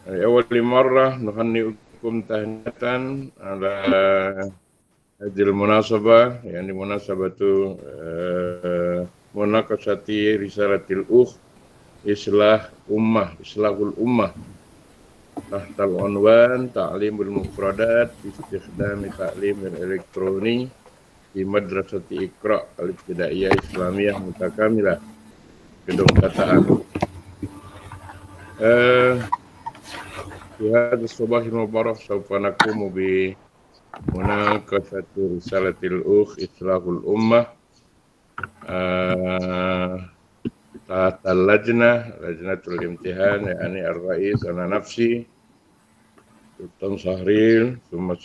أول مرة نهنئكم تهنئة على هذه المناسبة، يعني مناسبة مناقشة رسالة الأخ إصلاح الأمة تحت العنوان تعليم المفردات باستخدام تعليم الإلكتروني في مدرسة إقرأ الابتدائية إسلامية متكاملة Gedung Tataan. في هذا الصباح المبارك سوف نقوم بمناقشة رسالة الأخ إصلاح الأمة تحت لجنة الامتحان، يعني الرئيس أنا نفسي سلطان صهريل، ثم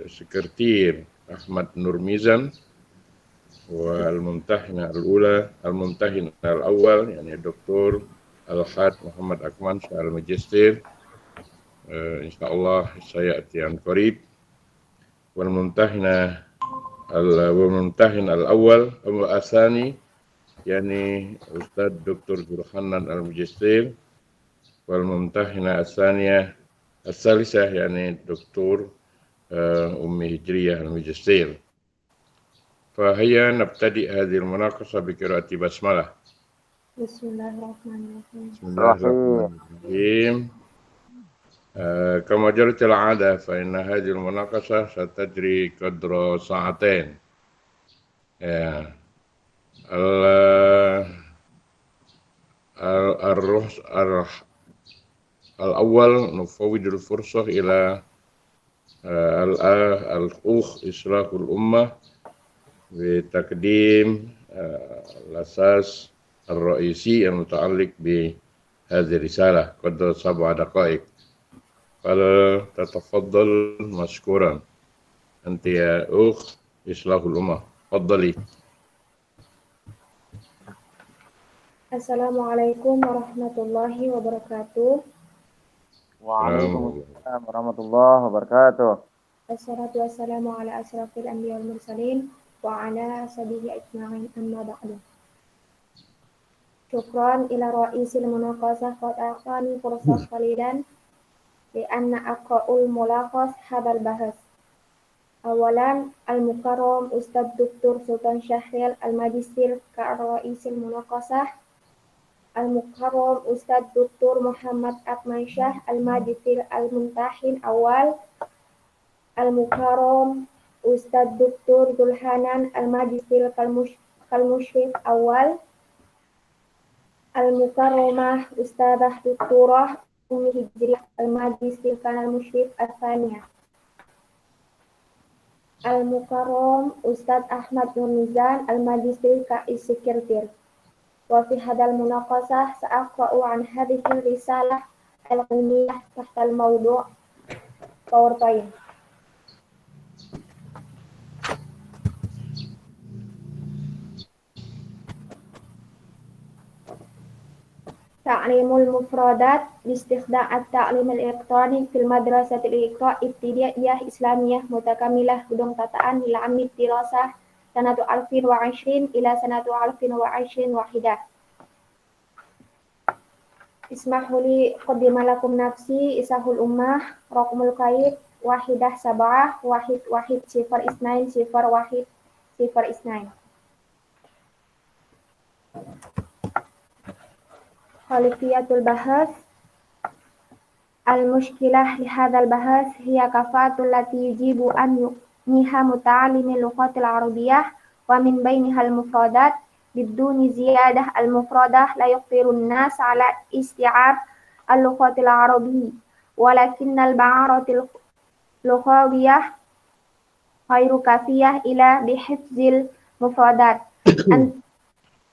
سكرتير أحمد نور ميزان، والممتحنة الأول يعني الدكتور الحاج محمد أكمل الماجستير إن شاء الله سيأتي عن قريب، والممتحن الأول أو الثاني يعني أستاذ دكتور برهان الماجستير، والممتحنة الثالثة يعني الدكتور أمي هجرية الماجستير. فهيا نبتدئ هذه المناقشة بقراءة بسملة. بسم الله الرحمن الرحيم. بسم الله الرحمن الرحيم. كما جرت العادة فإن هذه المناقشة ستجري قدر ساعتين. الأول نفوض الفرصة إلى الأخ إصلاح الأمة بتقديم الأساس الرئيسي المتعلق بهذه الرسالة قدر 7 دقائق. فلتتفضل مشكورا أنت يا أخ إصلاح الأمة، تفضلي. السلام عليكم ورحمة الله وبركاته. Waalaikumsalam warahmatullahi wabarakatuh. Assalatu wassalamu ala asrafil anbiya wal mursalin wa ala ashabihi ajma'in, amma ba'du. Syukran ila ra'isil munaqasah qad a'tani fursah qalilan li anna aqra'ul mulakhas hadal bahas. Awalan al-mukarram Ustadz Dr. Sultan Syahrial al-Majistir ka ra'isil munaqasah. Al-Mukarram Ustadz Dr. Muhammad Akmal Syah Al-Majistir Al-Muntahin Awal. Al-Mukarram Ustadz Dr. Zulhanan Al-Majistir Kalmusyrif Awal. Al-Mukarramah Ustadzah Doktorah Ummi Hijriyah Al-Majistir Kanal Musyrif Al-Thaniyah. Al-Mukarram Ustadz Ahmad Nur Mizan Al-Majistir Ka'is Sekretir. وفي هذا المناقشة سأقرأ عن هذه الرسالة العلمية تحت الموضوع PowerPoint. تعليم المفردات باستخدام التعليم الإلكتروني في المدرسة الإقراء ابتدائية إسلامية متكاملة Gedung Tataan لعام الدراسة سنة 2020 إلى سنة 2021. اسمحوا لي أقدم لكم نفسي إصلاح الأمة، رقم الكيد 1711020102. خلفية البحث. المشكلة لهذا البحث هي كفاءة التي يجب أن يقنيها متعلم اللغة العربية ومن بينها المفردات بدون زيادة. المفردة لا يقدر الناس على استيعاب اللغة العربية، ولكن المهارات اللغوية غير كافية إلى بحفظ المفردات.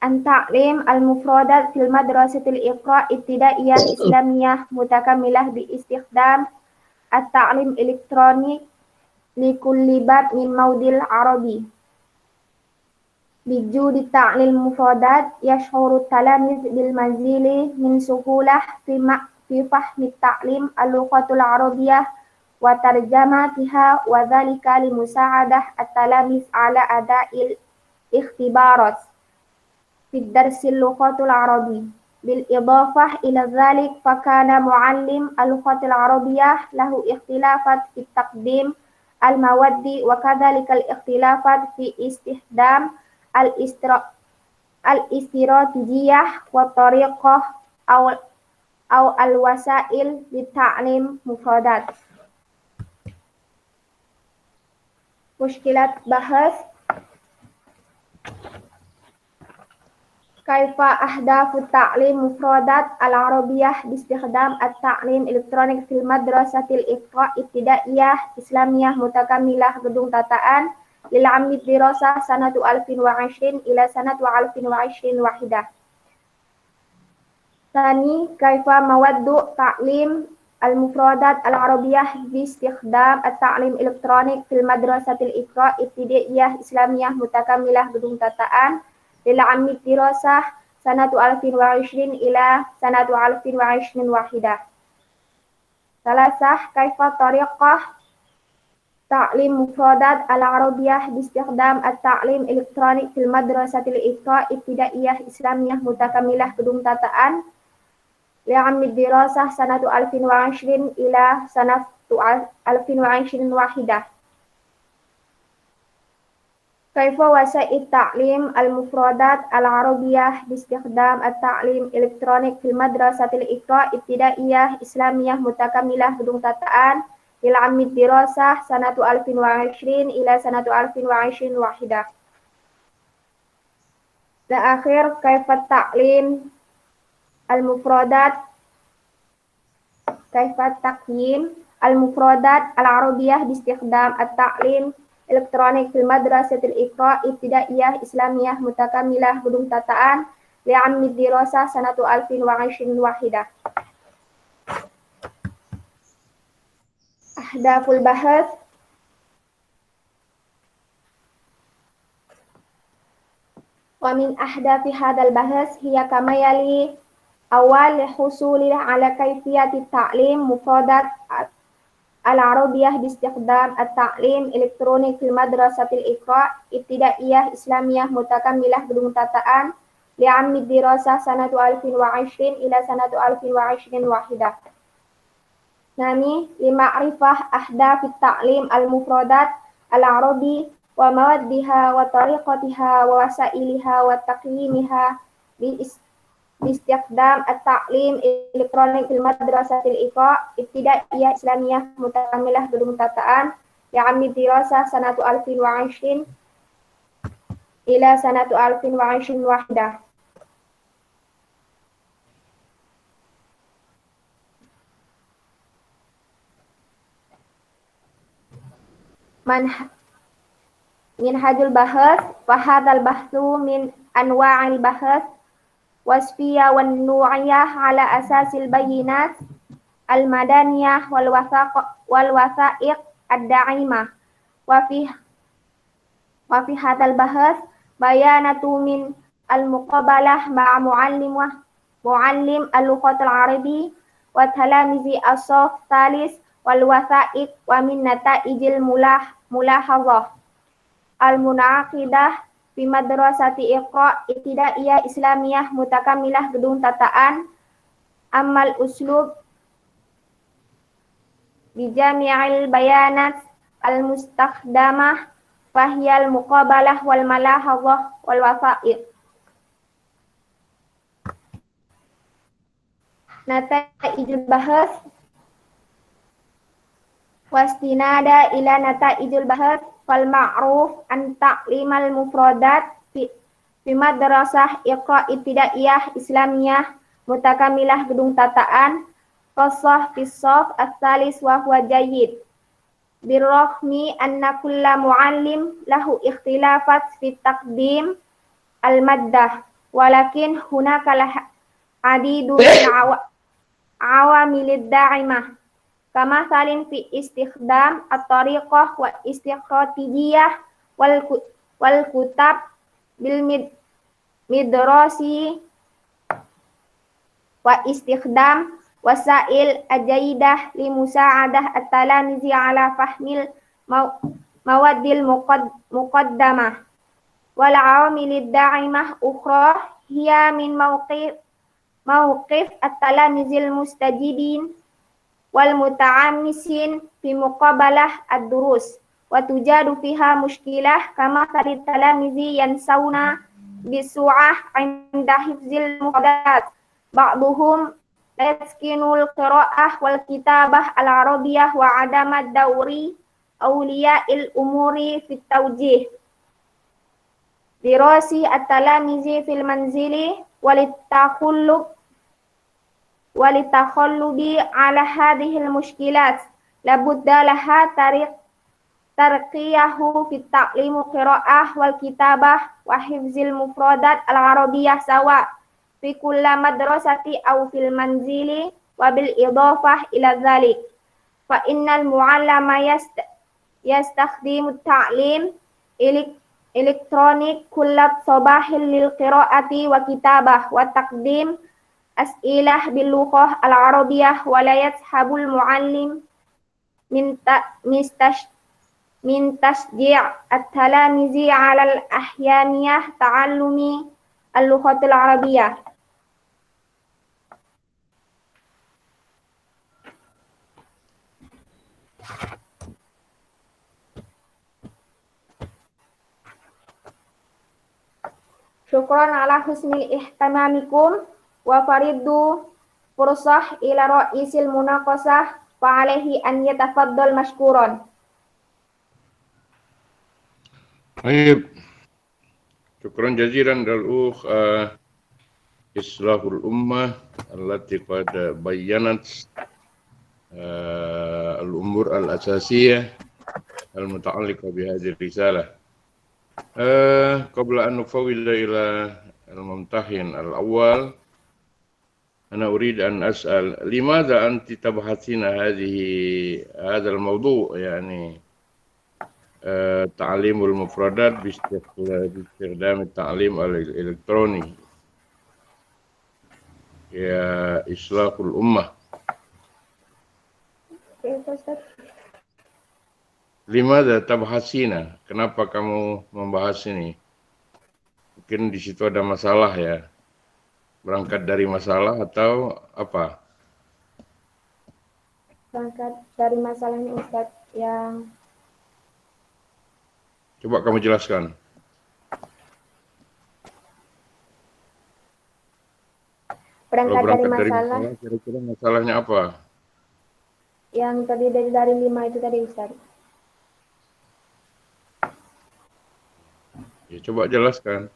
أن تعليم المفردات في المدرسة الإقراء ابتدائية إسلامية متكاملة باستخدام التعليم الإلكتروني لكل باب من موضوع العربي. بوجود تعليم المفردات يشعر التلاميذ بالمزيد من سهولة في فهم التعليم اللغة العربية وترجمتها، وذلك لمساعدة التلاميذ على أداء الاختبارات في درس اللغة العربية. بالإضافة إلى ذلك فكان معلم اللغة العربية له اختلافات في تقديم المواد وكذلك الاختلافات في استخدام الاستراتيجية والطريقة أو الوسائل لتعليم مفردات. مشكلات بحث كيف أهداف تعليم مفردات العربية باستخدام التعليم الإلكتروني في المدرسة الابتدائية إسلامية متكاملة gedung tataan للعام الدراسة سنة 2020 إلى سنة 2020 واحدة. ثاني كيف مواد تعليم المفردات العربية باستخدام التعليم الإلكتروني في المدرسة الابتدائية إسلامية متكاملة gedung tataan للعام الدراسة سنة 2020 إلى سنة 2020 واحدة. ثلاثة كيف طريقة تعليم مفردات العربية باستخدام التعليم الإلكتروني في المدرسة الابتدائية إسلامية متكاملة gedung tataan لعام الدراسة سنة 2020 إلى سنة 2020 واحدة. كيف وسائل تعليم المفردات العربية باستخدام التعليم الإلكتروني في المدرسة الابتدائية إسلامية متكاملة gedung tataan للعام الدراسة سنة 2020 إلى سنة 2020 واحدة. الأخير كيف تعليم المفردات كيف تقييم المفردات العربية باستخدام التعليم الإلكتروني في المدرسة الابتدائية إسلامية متكاملة gedung tataan لعام الدراسة سنة 2020 واحدة. أهداف البحث ومن أهداف هذا البحث هي كما يلي: أول الحصول على كيفية تعليم مفردات العربية باستخدام التعليم الإلكتروني في المدرسة الابتدائية إسلامية متكاملة gedung tataan لعام الدراسة سنة 2020 إلى سنة 2020 واحدة. ثاني لمعرفة أهداف التعليم المفردات العربي وموادها وطريقتها ووسائلها وتقييمها باستخدام التعليم الإلكتروني في المدرسة الابتدائية إسلامية متكاملة gedung tataan لعام الدراسة سنة 2020 إلى سنة 2020 واحدة. منهج البحث فهذا البحث من أنواع البحث وصفية والنوعية على أساس البينات المدنية والوثائق الداعمة وفي هذا البحث بيانة من المقابلة مع معلم اللغة العربية وتلاميذ الصف الثالث والوثائق ومن نتائج الملاحظة المنعقدة في مدرسة ابتدائية إسلامية متكاملة gedung tataan. أما الأسلوب بجميع البيانات المستخدمة فهي المقابلة والملاحظة والوثائق. نتائج البحث واستنادا إلى نتائج البحث فالمعروف أن تعليم المفردات في مدرسة ابتدائية إسلامية متكاملة gedung tataan خاصة في الصف الثالث وهو جيد بالرغم أن كل معلم له اختلافات في تقديم المادة ولكن هناك العديد من عوامل الداعمة كمثل في استخدام الطريقة والاستراتيجية والكتاب بالمدرسي واستخدام وسائل الجيدة لمساعدة التلاميذ على فهم المواد المقدمة. والعوامل الداعمة أخرى هي من mauqif at-talamizil mustajibin wal muta'ammisin fi muqabalah ad-durus wa tujadu fiha mushkilah kama tali talamizi yansawna bisu'ah 'inda hifzil mufradat ba'duhum la yaskinul qira'ah wal kitabah al-arabiyyah wa 'adamad dawri awliya'il umuri fit tawjih dirasi at-talamizi fil manzili walitakhallubi ala hadhil mushkilat labudda laha tarqiyahu fit ta'limu qira'ah wal kitabah wa hifzil mufradat al-arabiyyah sawa fi kulli madrasati aw fil manzili wa bil idafah ila dhalik fa innal mu'allama yastakhdimu ta'lim elektronik kullab sabahin lil qiraati wa kitabah wa taqdim as'ilah bil lughah al arabiyyah wa la yashabul muallim min tasji' at-talamizi 'ala al ahyaniyah ta'allumi al lughatil arabiyyah. Syukran ala husni ihtimamikum wa fariddu fursah ila ra'isil munaqasah fa alaihi an yatafaddal mashkuran. Baik. Syukran jazilan al-ukh Islahul Ummah allati qad bayyanat al-umur al-asasiyah al-muta'alliqah bihadhihi risalah. Qabla an nufawwida ila al-mumtahin al-awwal ana urid an as'al limadha anti tabhathina hadha al-mawdu' yani ta'limul mufradat bi istikhdam at-ta'lim al-elektroni ya islahul ummah. Limadha tabhasina? Kenapa kamu membahas ini? Mungkin di situ ada masalah ya. Berangkat dari masalah atau apa? Berangkat dari masalahnya Ustaz yang Coba kamu jelaskan. berangkat Kalau berangkat dari dari masalah masalah, kira-kira masalahnya apa? yang terdiri dari 5 itu tadi Ustaz. Ya, coba jelaskan.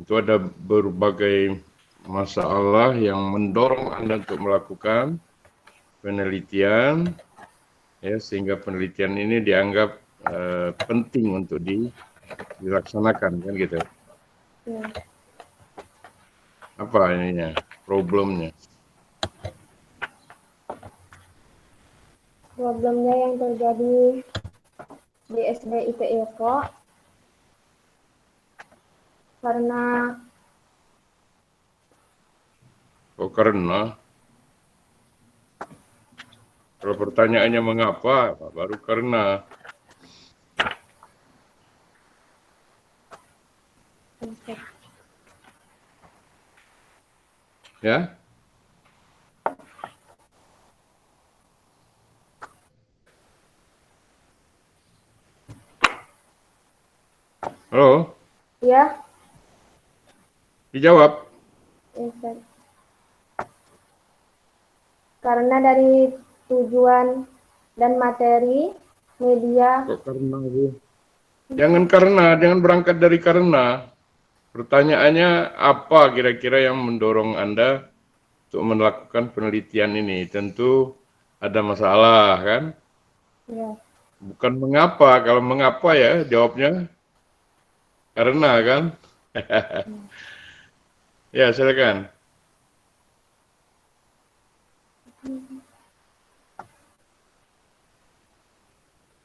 Itu ada berbagai masalah yang mendorong Anda untuk melakukan penelitian, ya, sehingga penelitian ini dianggap penting untuk dilaksanakan, kan gitu. Ya. Apa ininya, problemnya? Problemnya yang terjadi di SBIT Eko karena Karena kalau pertanyaannya mengapa, baru karena. Ya. Halo? ya Dijawab. Ustaz. Karena dari tujuan dan materi media Kok karena, Bu? Jangan berangkat dari karena. Pertanyaannya apa kira-kira yang mendorong Anda untuk melakukan penelitian ini? Tentu ada masalah, kan? ya Bukan mengapa. Kalau mengapa ya jawabnya karena, kan? Ya, silakan.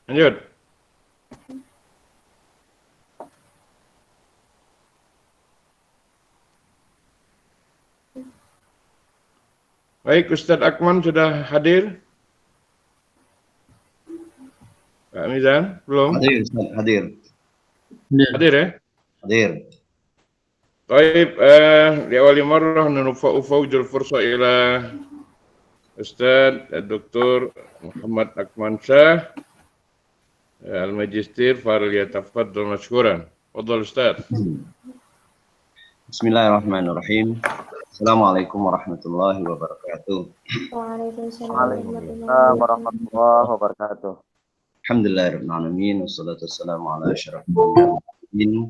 Lanjut. Baik, Ustadz Akman sudah hadir? Pak Mizan, belum? Hadir, Ustaz, hadir. Hadir ya? Hadir. Baik, di awal marrah nunufa'u fawjul fursa ila Ustadz Dr. Muhammad Akman Shah Al-Majistir falyatafaddal mashkuran. Fadhal Ustadz. Bismillahirrahmanirrahim. Assalamualaikum warahmatullahi wabarakatuh. Waalaikumsalam warahmatullahi wabarakatuh. Alhamdulillahirabbil alamin wassalatu wassalamu ala asyrafil mursalin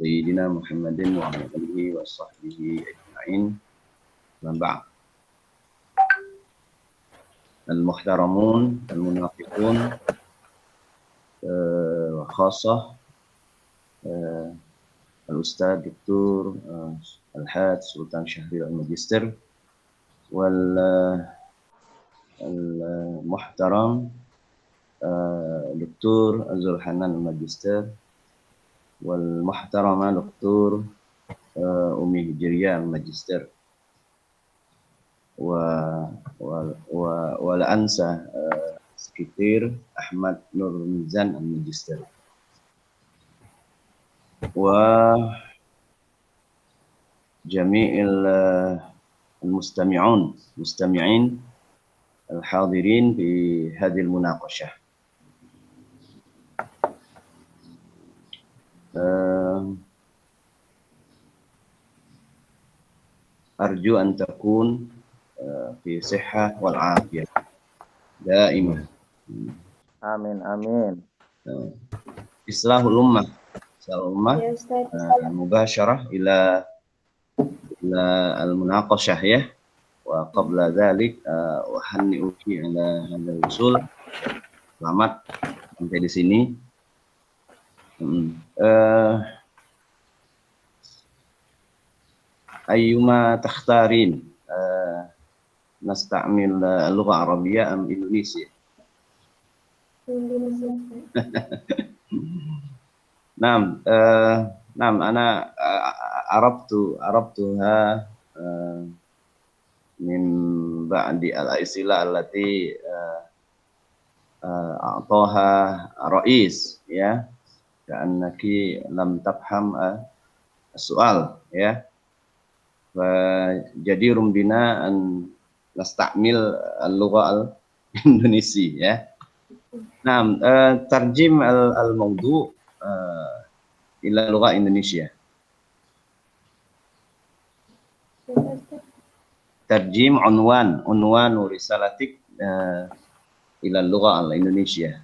sayyidina Muhammadin wa ala alihi wa sahbihi ajma'in. Ma ba'd. Al-muhtaramun al-munafiqun wa khassah Al-Ustadz Dr. Al-Haj Sultan Syahrir Al-Magister wal muhtaram Dr. Azul Hanan Al-Magister wal muhtarama Dr. Umi Hijriyah Al-Magister wa la ansa sekitir Ahmad Nur Mizan Al-Magister wa jami'il mustami'in al-hadirin fi hadhihi al-munaqashah. Arju an takun fi sihhah wal afiyah daimah. Amin, amin. Islahul ummah. Ya Ustaz. Mubasyarah ila al-munaqashah ya. Wa qabla dhalik wa hanni'uki ala hadzal usul. Selamat sampai di sini. Ayyuma takhtarin nasta'mil al-lugha Arabiyyah am Indonesia? Indonesia. Naam, ana arabtuha min ba'di al-isila allati a'taha rais ya, ka'annaki lam tafham as-su'al ya. Jadi rumbina an nasta'mil al-lugha al-Indonesia ya. Naam, tarjim al-mawdu' ila lugha Indonesia. Tarjim unwan risalatik ila lugha al-Indonesia.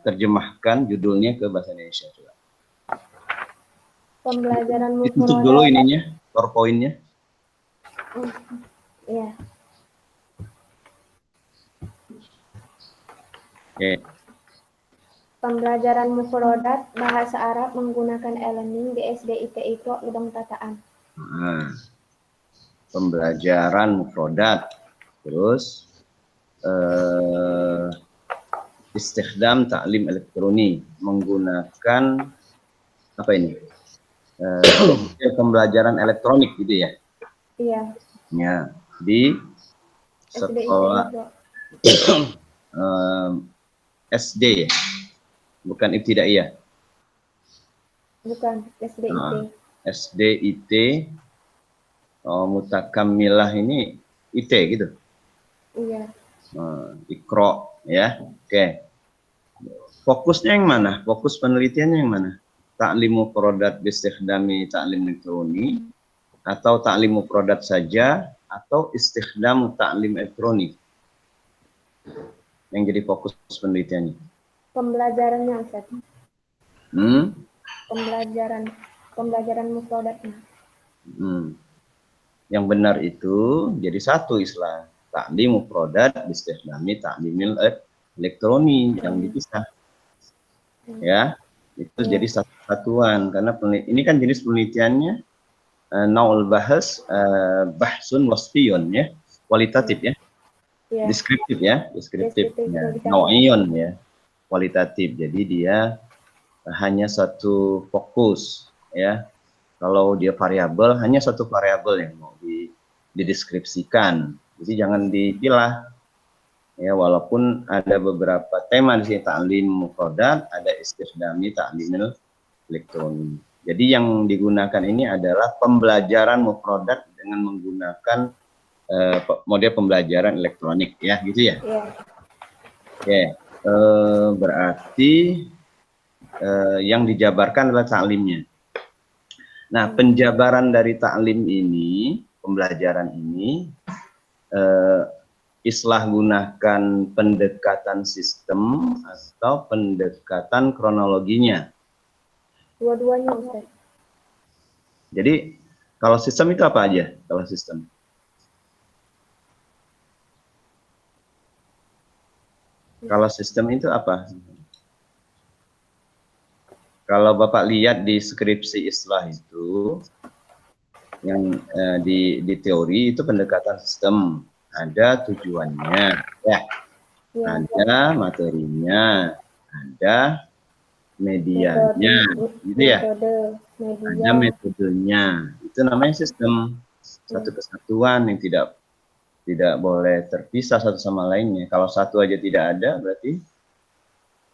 Terjemahkan judulnya ke bahasa Indonesia coba. Pembelajaran Tutup dulu ininya, PowerPoint-nya. Ya. Oke. Pembelajaran mufradat bahasa Arab menggunakan e-learning di SDIT itu Udang Tataan. Nah, pembelajaran mufradat, terus istikhdam ta'lim elektronik, menggunakan apa ini? Pembelajaran elektronik gitu ya? Iya. Ya, di SDIT sekolah itu. SD ya? Bukan ibtidaiyah. Bukan SDIT. SDIT mutakammilah ini IT gitu. Iya. Iqra ya. Oke. Fokusnya yang mana? Fokus penelitiannya yang mana? Ta'limu mufradat bistikhdami ta'lim elektronik atau ta'limu mufradat saja atau istikhdamu ta'lim elektronik? Yang jadi fokus penelitiannya. Pembelajarannya Ustaz. Pembelajaran mufradatnya. Yang benar itu jadi satu istilah. Ta'lim mufradat bistikhdami ta'limil elektronik yang dipisah. Ya. Itu jadi satu satuan karena ini kan jenis penelitiannya naul bahas bahsun wasfiyun ya, kualitatif ya. Ya. Deskriptif ya, deskriptif ya. Kualitatif. Nau'ion ya, kualitatif. Jadi dia hanya satu fokus ya. Kalau dia variabel hanya satu variabel yang mau dideskripsikan. Jadi jangan dipilah. Ya, walaupun ada beberapa tema di sini, ta'lim mufradat, ada istishdami ta'limil elektronik. Jadi yang digunakan ini adalah pembelajaran mufradat dengan menggunakan model pembelajaran elektronik, ya, gitu ya. Iya. Oke, berarti yang dijabarkan adalah ta'limnya. Nah, penjabaran dari ta'lim ini, pembelajaran ini, Islah gunakan pendekatan sistem atau pendekatan kronologinya. Dua-duanya, Ustaz. Jadi kalau sistem itu apa aja? Kalau sistem? Kalau sistem itu apa? Kalau Bapak lihat di skripsi Islah itu, yang di teori itu pendekatan sistem. Ada tujuannya, ya. Ada materinya, ada medianya, gitu ya. Ada metodenya. Itu namanya sistem. Satu kesatuan yang tidak boleh terpisah satu sama lainnya. Kalau satu aja tidak ada, berarti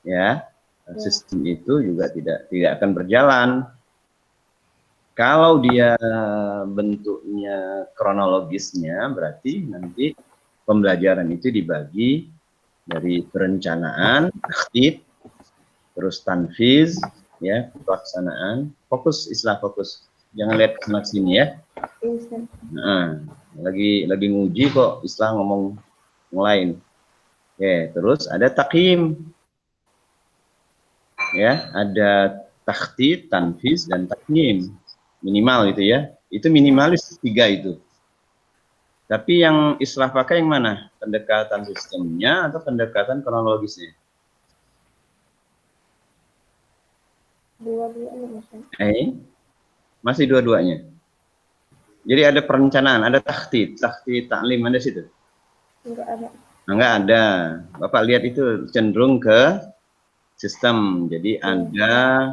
ya sistem itu juga tidak akan berjalan. Kalau dia bentuknya kronologisnya, berarti nanti pembelajaran itu dibagi dari perencanaan, taktib, terus tanfiz, ya, pelaksanaan, fokus, Islah fokus. Jangan lihat ke sini ya. Nah, lagi nguji kok Islah ngomong yang lain. Oke, terus ada takim. Ya, ada taktib, tanfiz, dan takmim. Minimal itu ya, itu minimalis 3 itu. Tapi yang Islah pakai yang mana? Pendekatan sistemnya atau pendekatan kronologisnya? Dua-duanya. Masih dua-duanya. Jadi ada perencanaan, ada taktib taklim ada situ? Enggak ada. Enggak ada. Bapak lihat itu cenderung ke sistem. Jadi ada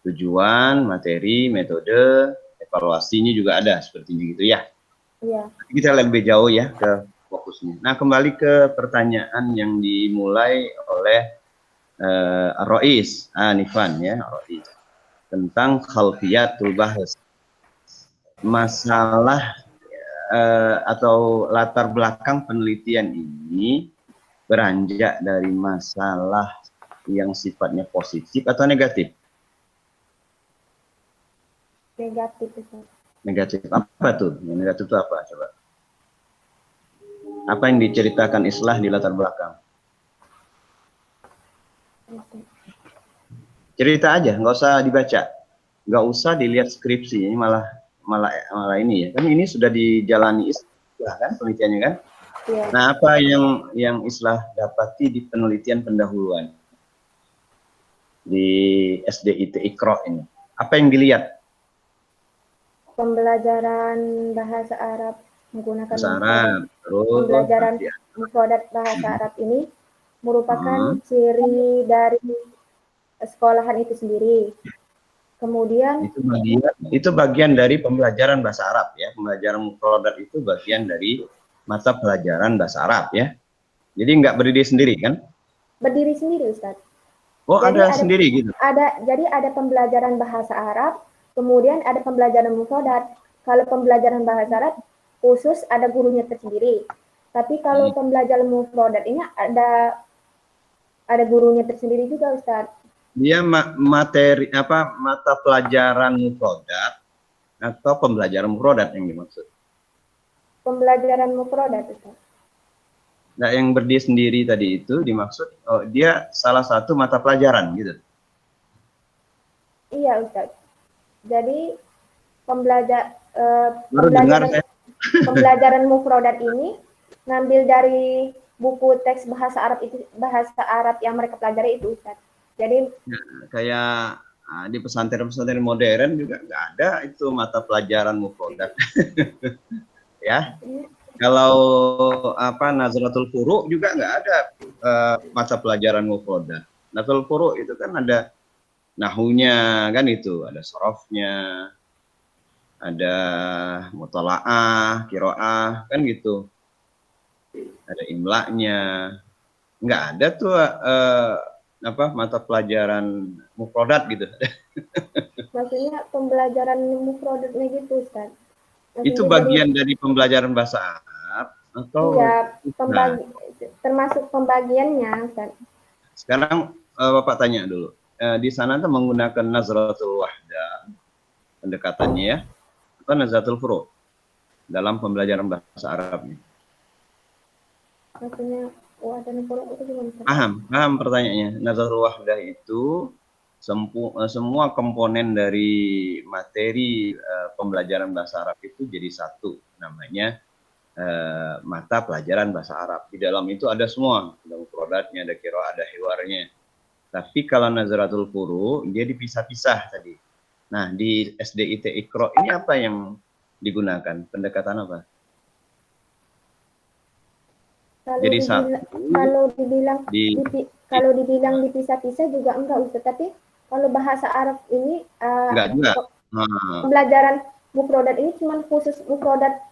tujuan, materi, metode, evaluasinya juga ada seperti gitu ya. Iya. Kita lebih jauh ya ke fokusnya. Nah, kembali ke pertanyaan yang dimulai oleh Ar-Rois Anifan ya, Ar-Rois, tentang khalfiyatul bahas. Masalah atau latar belakang penelitian ini beranjak dari masalah yang sifatnya positif atau negatif? Negatif itu. Negatif apa tuh? Yang negatif itu apa? Coba. Apa yang diceritakan Islah di latar belakang? Cerita aja, nggak usah dibaca, nggak usah dilihat skripsi. Ini malah ini ya. Kan ini sudah dijalani Islah kan penelitiannya kan? Ya. Nah, apa yang Islah dapati di penelitian pendahuluan di SDIT Iqra ini? Apa yang dilihat? Pembelajaran bahasa Arab menggunakan Bahasa Arab. pembelajaran mufradat bahasa Arab ini merupakan ciri dari sekolahan itu sendiri. Kemudian itu bagian dari pembelajaran bahasa Arab ya. Pembelajaran mufradat itu bagian dari mata pelajaran bahasa Arab ya. Jadi nggak berdiri sendiri kan? Berdiri sendiri, Ustaz. Oh, jadi ada sendiri gitu. Jadi ada pembelajaran bahasa Arab. Kemudian ada pembelajaran mufradat. Kalau pembelajaran bahasa Arab khusus ada gurunya tersendiri. Tapi kalau pembelajaran mufradat ini ada gurunya tersendiri juga, Ustaz. Dia materi apa mata pelajaran mufradat atau pembelajaran mufradat yang dimaksud? Pembelajaran mufradat, Ustaz. Nah, yang berdiri sendiri tadi itu dimaksud dia salah satu mata pelajaran gitu. Iya, Ustaz. Jadi pembelajaran mufradat ini ngambil dari buku teks bahasa Arab yang mereka pelajari itu, Ustaz. Jadi kayak di pesantren-pesantren modern juga nggak ada itu mata pelajaran mufradat. Ya. Kalau Nazratul Furu juga nggak ada mata pelajaran mufradat. Nazratul Furu itu kan ada nahunya kan itu, ada sorofnya, ada mutolaah, kiroah, kan gitu. Ada imlanya. Nggak ada tuh mata pelajaran mufrodat gitu. Maksudnya pembelajaran mufrodatnya gitu, Ustaz. Itu Maksudnya bagian dari pembelajaran bahasa Arab atau iya, nah, termasuk pembagiannya, Ustaz. sekarang Bapak tanya dulu. Di sana tuh menggunakan nazratul wahdah pendekatannya ya, atau nazratul furu dalam pembelajaran bahasa Arabnya. Maksudnya dan furu itu gimana, Ustaz? Paham pertanyaannya. Nazarul wahdah itu semua komponen dari materi pembelajaran bahasa Arab itu jadi satu, namanya mata pelajaran bahasa Arab. Di dalam itu ada semua, ada mufradatnya, ada qiraah, ada hiwarnya. Tapi kalau nazaratul furu dia dipisah-pisah tadi. Nah, di SDIT Iqra ini apa yang digunakan? Pendekatan apa? Jadi kalau dibilang dipisah-pisah juga enggak, Ustaz. Tapi kalau bahasa Arab ini enggak juga. Pembelajaran mufrodat ini cuma khusus mufrodat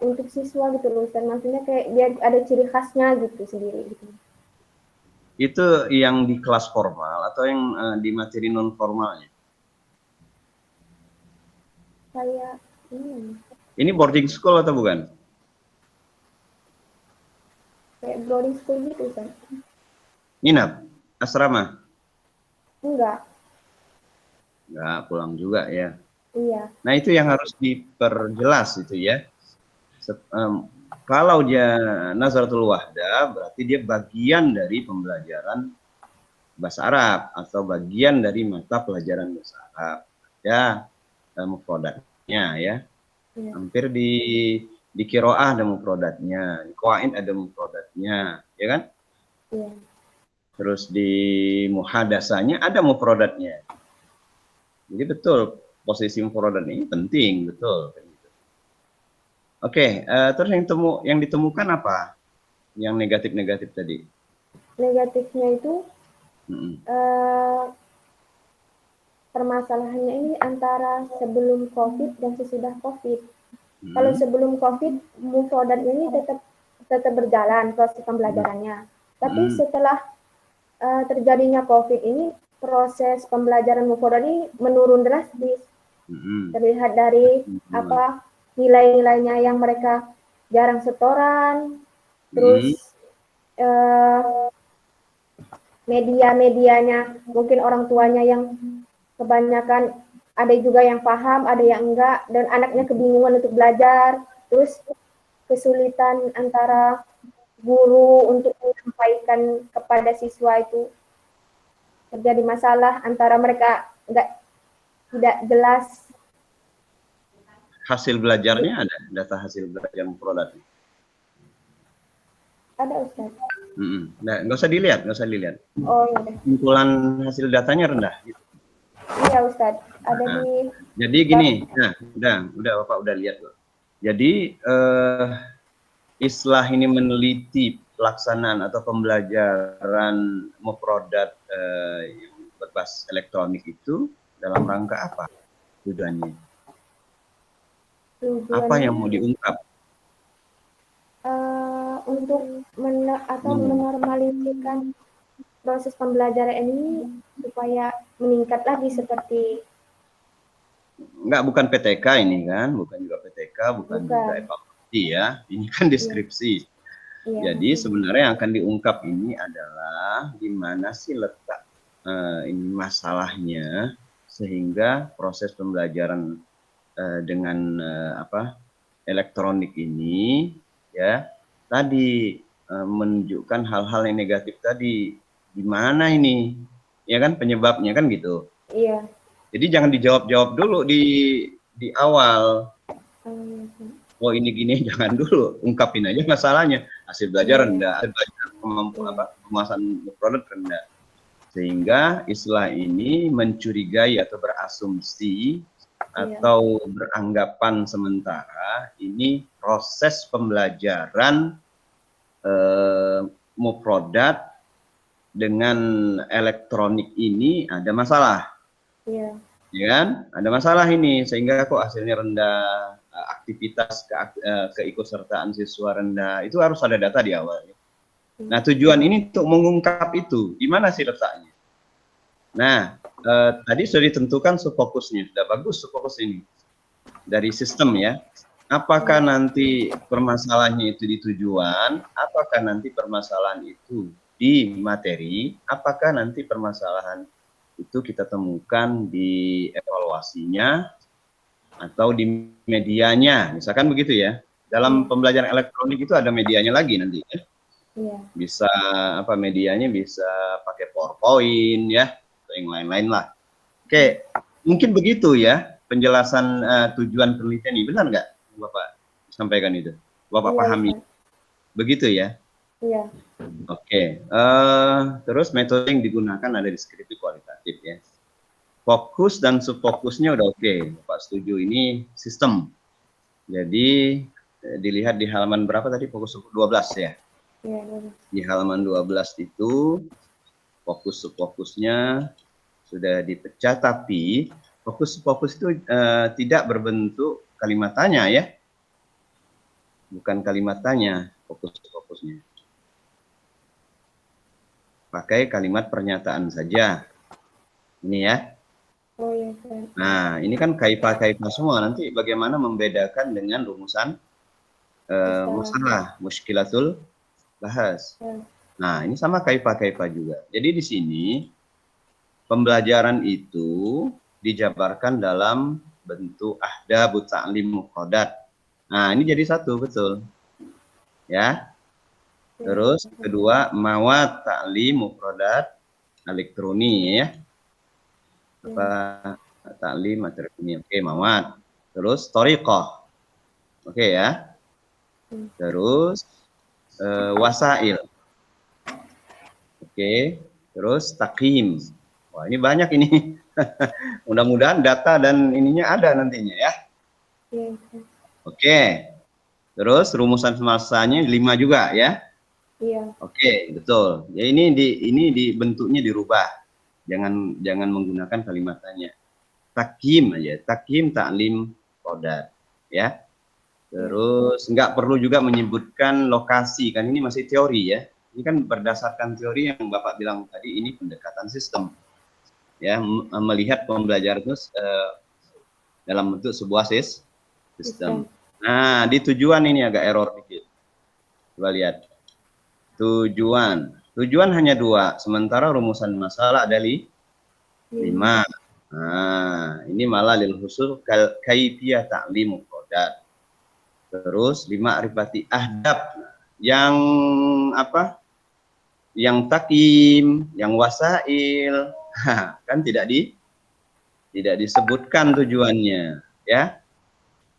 untuk siswa gitu loh, Ustaz. Maksudnya kayak dia ada ciri khasnya gitu sendiri gitu. Itu yang di kelas formal atau yang di materi non formalnya? Kayak ini boarding school atau bukan? Kayak boarding school gitu, Ustaz. Nginap? Asrama? Enggak, pulang juga ya. iya. Nah, itu yang harus diperjelas itu ya. Kalau dia nazaratul wahdah, berarti dia bagian dari pembelajaran bahasa Arab atau bagian dari mata pelajaran bahasa Arab. Ya, mufradatnya ya. Iya. Hampir di qiraah ada mufradatnya, di qawaid ada mufradatnya, ya kan? Iya. Terus di muhadasahnya ada mufradatnya. Jadi betul posisi mufradat ini penting, betul. Oke, terus yang ditemukan apa? Yang negatif-negatif tadi? Negatifnya itu permasalahannya ini antara sebelum COVID dan sesudah COVID. Kalau sebelum COVID, mufradat ini tetap berjalan proses pembelajarannya. Tapi setelah terjadinya COVID ini, proses pembelajaran mufradat ini menurun drastis. Terlihat dari nilai-nilainya yang mereka jarang setoran, terus media-medianya mungkin orang tuanya yang kebanyakan, ada juga yang paham, ada yang enggak, dan anaknya kebingungan untuk belajar, terus kesulitan antara guru untuk menyampaikan kepada siswa itu terjadi masalah antara mereka tidak jelas. Hasil belajarnya ada, data hasil belajar mufradat. Ada, Ustaz. Nah, nggak usah dilihat. Oh iya. Kumpulan hasil datanya rendah. Gitu. Iya, Ustaz. Ada di. Jadi gini, udah Bapak udah lihat loh. Jadi Islah ini meneliti pelaksanaan atau pembelajaran mufradat yang berbasis elektronik itu dalam rangka apa tujuannya? Apa yang mau diungkap? Untuk menormalisasikan proses pembelajaran ini supaya meningkat lagi seperti. Bukan PTK ini kan, bukan juga PTK, bukan juga evaluasi ya. Ini kan deskripsi. Iya. Jadi sebenarnya yang akan diungkap ini adalah di mana sih letak ini masalahnya sehingga proses pembelajaran dengan elektronik ini ya tadi menunjukkan hal-hal yang negatif tadi. Gimana ini? Ya kan penyebabnya kan gitu. Iya. Jadi jangan dijawab-jawab dulu di awal. Oh ini gini, jangan dulu. Ungkapin aja masalahnya. Hasil belajar rendah, hasil belajar penguasaan produk rendah. Sehingga istilah ini mencurigai atau berasumsi atau beranggapan sementara ini proses pembelajaran mufradat dengan elektronik ini ada masalah. Iya. ya kan? Ada masalah ini sehingga kok hasilnya rendah, aktivitas keikutsertaan siswa rendah. Itu harus ada data di awal. Nah, tujuan ini untuk mengungkap itu, di mana sih letaknya? Nah, tadi sudah ditentukan subfokusnya, sudah bagus subfokus ini dari sistem ya. Apakah nanti permasalahannya itu di tujuan, apakah nanti permasalahan itu di materi, apakah nanti permasalahan itu kita temukan di evaluasinya atau di medianya, misalkan begitu ya. Dalam pembelajaran elektronik itu ada medianya lagi nanti ya. Iya. Bisa apa medianya bisa pakai PowerPoint ya, atau yang lain-lain lah. Oke, mungkin begitu ya penjelasan tujuan penelitian ini, benar nggak Bapak sampaikan itu? Bapak Iya, pahami? Ustaz. Begitu ya? Iya. Oke, terus metode yang digunakan ada deskriptif kualitatif ya. Fokus dan subfokusnya udah oke, Bapak setuju ini sistem. Jadi dilihat di halaman berapa tadi, fokus 12 ya? Iya, benar. Di halaman 12 itu fokus subfokusnya sudah dipecah, tapi fokus subfokus itu tidak berbentuk kalimat tanya ya. Bukan kalimat tanya fokus subfokusnya. Pakai kalimat pernyataan saja. Ini ya. Oh iya, Ustaz. Nah, ini kan kaifa-kaifa semua. Nanti bagaimana membedakan dengan rumusan masalah, muskilatul bahas. Ya. Nah, ini sama kaifa-kaifa juga. Jadi di sini pembelajaran itu dijabarkan dalam bentuk ahdabut ta'lim muqaddad. Nah, ini jadi satu, betul. Ya. Terus kedua, mawad ta'lim mufradat elektroni ya. Apa ta'lim materi ini. Oke, mawad. Terus thariqah. Oke ya. Terus wasail. Oke, terus takim. Wah, ini banyak ini. Mudah-mudahan data dan ininya ada nantinya ya. Iya, Ustaz. Oke. Terus rumusan masanya 5 juga ya. Iya. Oke, betul. Ya ini di bentuknya dirubah. Jangan menggunakan kalimat tanya. Takim aja, takim ta'lim qodat ya. Terus nggak perlu juga menyebutkan lokasi, kan ini masih teori ya. Ini kan berdasarkan teori yang Bapak bilang tadi, ini pendekatan sistem. Ya, melihat pembelajaran itu dalam bentuk sebuah sistem. Nah, di tujuan ini agak error dikit. Coba lihat. Tujuan hanya 2, sementara rumusan masalah ada 5. Nah, ini malah lil husul kaifiyah ta'lim qodat. Terus 5 ma'rifati ahdab, yang apa? Yang takim, yang wasail, kan tidak disebutkan tujuannya, ya.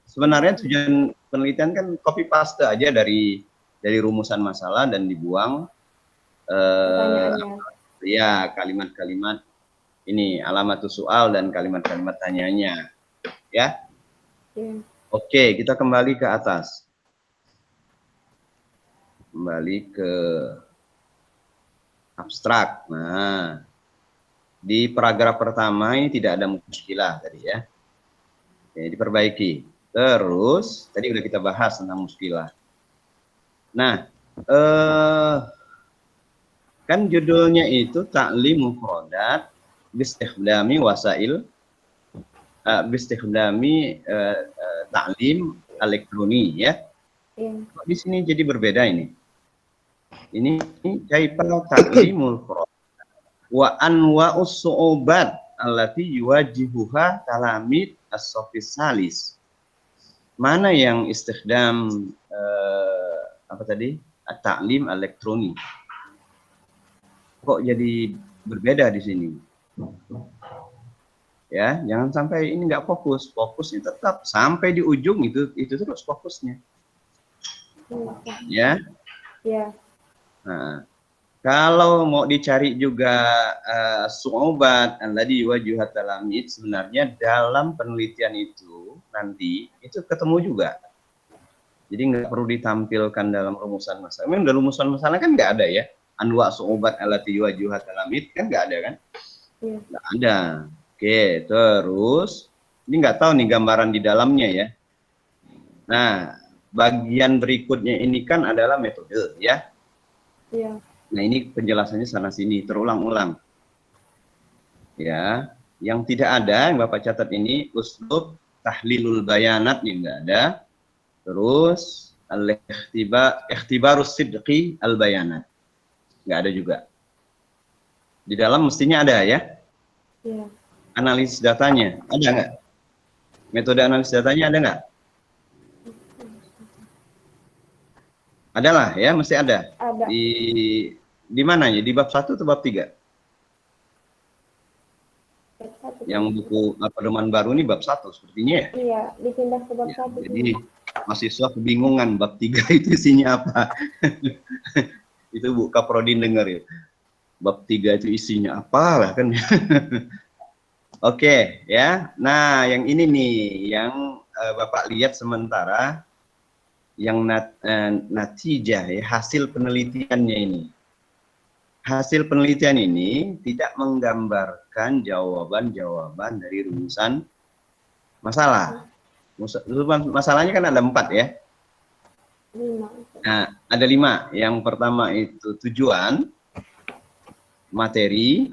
Sebenarnya tujuan penelitian kan copy paste aja dari rumusan masalah dan dibuang ya kalimat-kalimat ini alamatus soal dan kalimat-kalimat tanyanya, ya. Oke, kita kembali ke atas. Kembali ke abstrak. Nah, di paragraf pertama ini tidak ada muskilah tadi ya. Oke, diperbaiki. Terus, tadi udah kita bahas tentang muskilah. Nah, kan judulnya itu ta'lim mufradat bistikhdami wasail bistikhdami ta'lim elektroni ya. Di sini jadi berbeda ini. Ini kaifa ta'limul mufradat wa anwa'us su'ubat allati yuwajihuha talamid as-safis salis. Mana yang istikhdam apa tadi? At-ta'lim elektroni. Kok jadi berbeda di sini? Ya, jangan sampai ini nggak fokus. Fokusnya tetap sampai di ujung itu terus fokusnya. Ya. Ya. Nah, kalau mau dicari juga su'ubat alladhi yuwajjihu talamid, sebenarnya dalam penelitian itu nanti itu ketemu juga. Jadi nggak perlu ditampilkan dalam rumusan masalah. Memang dalam rumusan masalah kan nggak ada ya. Anwa su'ubat allati yuwajjihu talamid kan nggak ada kan? Nggak ada. Oke. Oke, terus ini nggak tahu nih gambaran di dalamnya ya. Nah, bagian berikutnya ini kan adalah metode ya. Iya. Nah, ini penjelasannya sana sini terulang-ulang. Ya, yang tidak ada yang Bapak catat ini uslub tahlilul bayanat yang enggak ada. Terus ikhtibarus sidqi al bayanat. Enggak ada juga. Di dalam mestinya ada ya. Iya. Analisis datanya ada enggak? Metode analisis datanya ada enggak? Adalah ya, mesti ada. Ada. Di mana ya? Di bab 1 atau bab 3? Satu. Yang buku pedoman baru ini bab 1 sepertinya ya. Iya, dipindah ke bab Ya, 1. jadi mahasiswa kebingungan bab 3 itu isinya apa. Itu Bu Kaprodin dengar ya. Bab 3 itu isinya apa lah kan. Oke ya. Nah, yang ini nih yang Bapak lihat sementara yang natijah ya, hasil penelitiannya ini. Hasil penelitian ini tidak menggambarkan jawaban-jawaban dari rumusan masalah. Masalahnya kan ada 4 ya. 5. Nah, ada 5. Yang pertama itu tujuan, materi,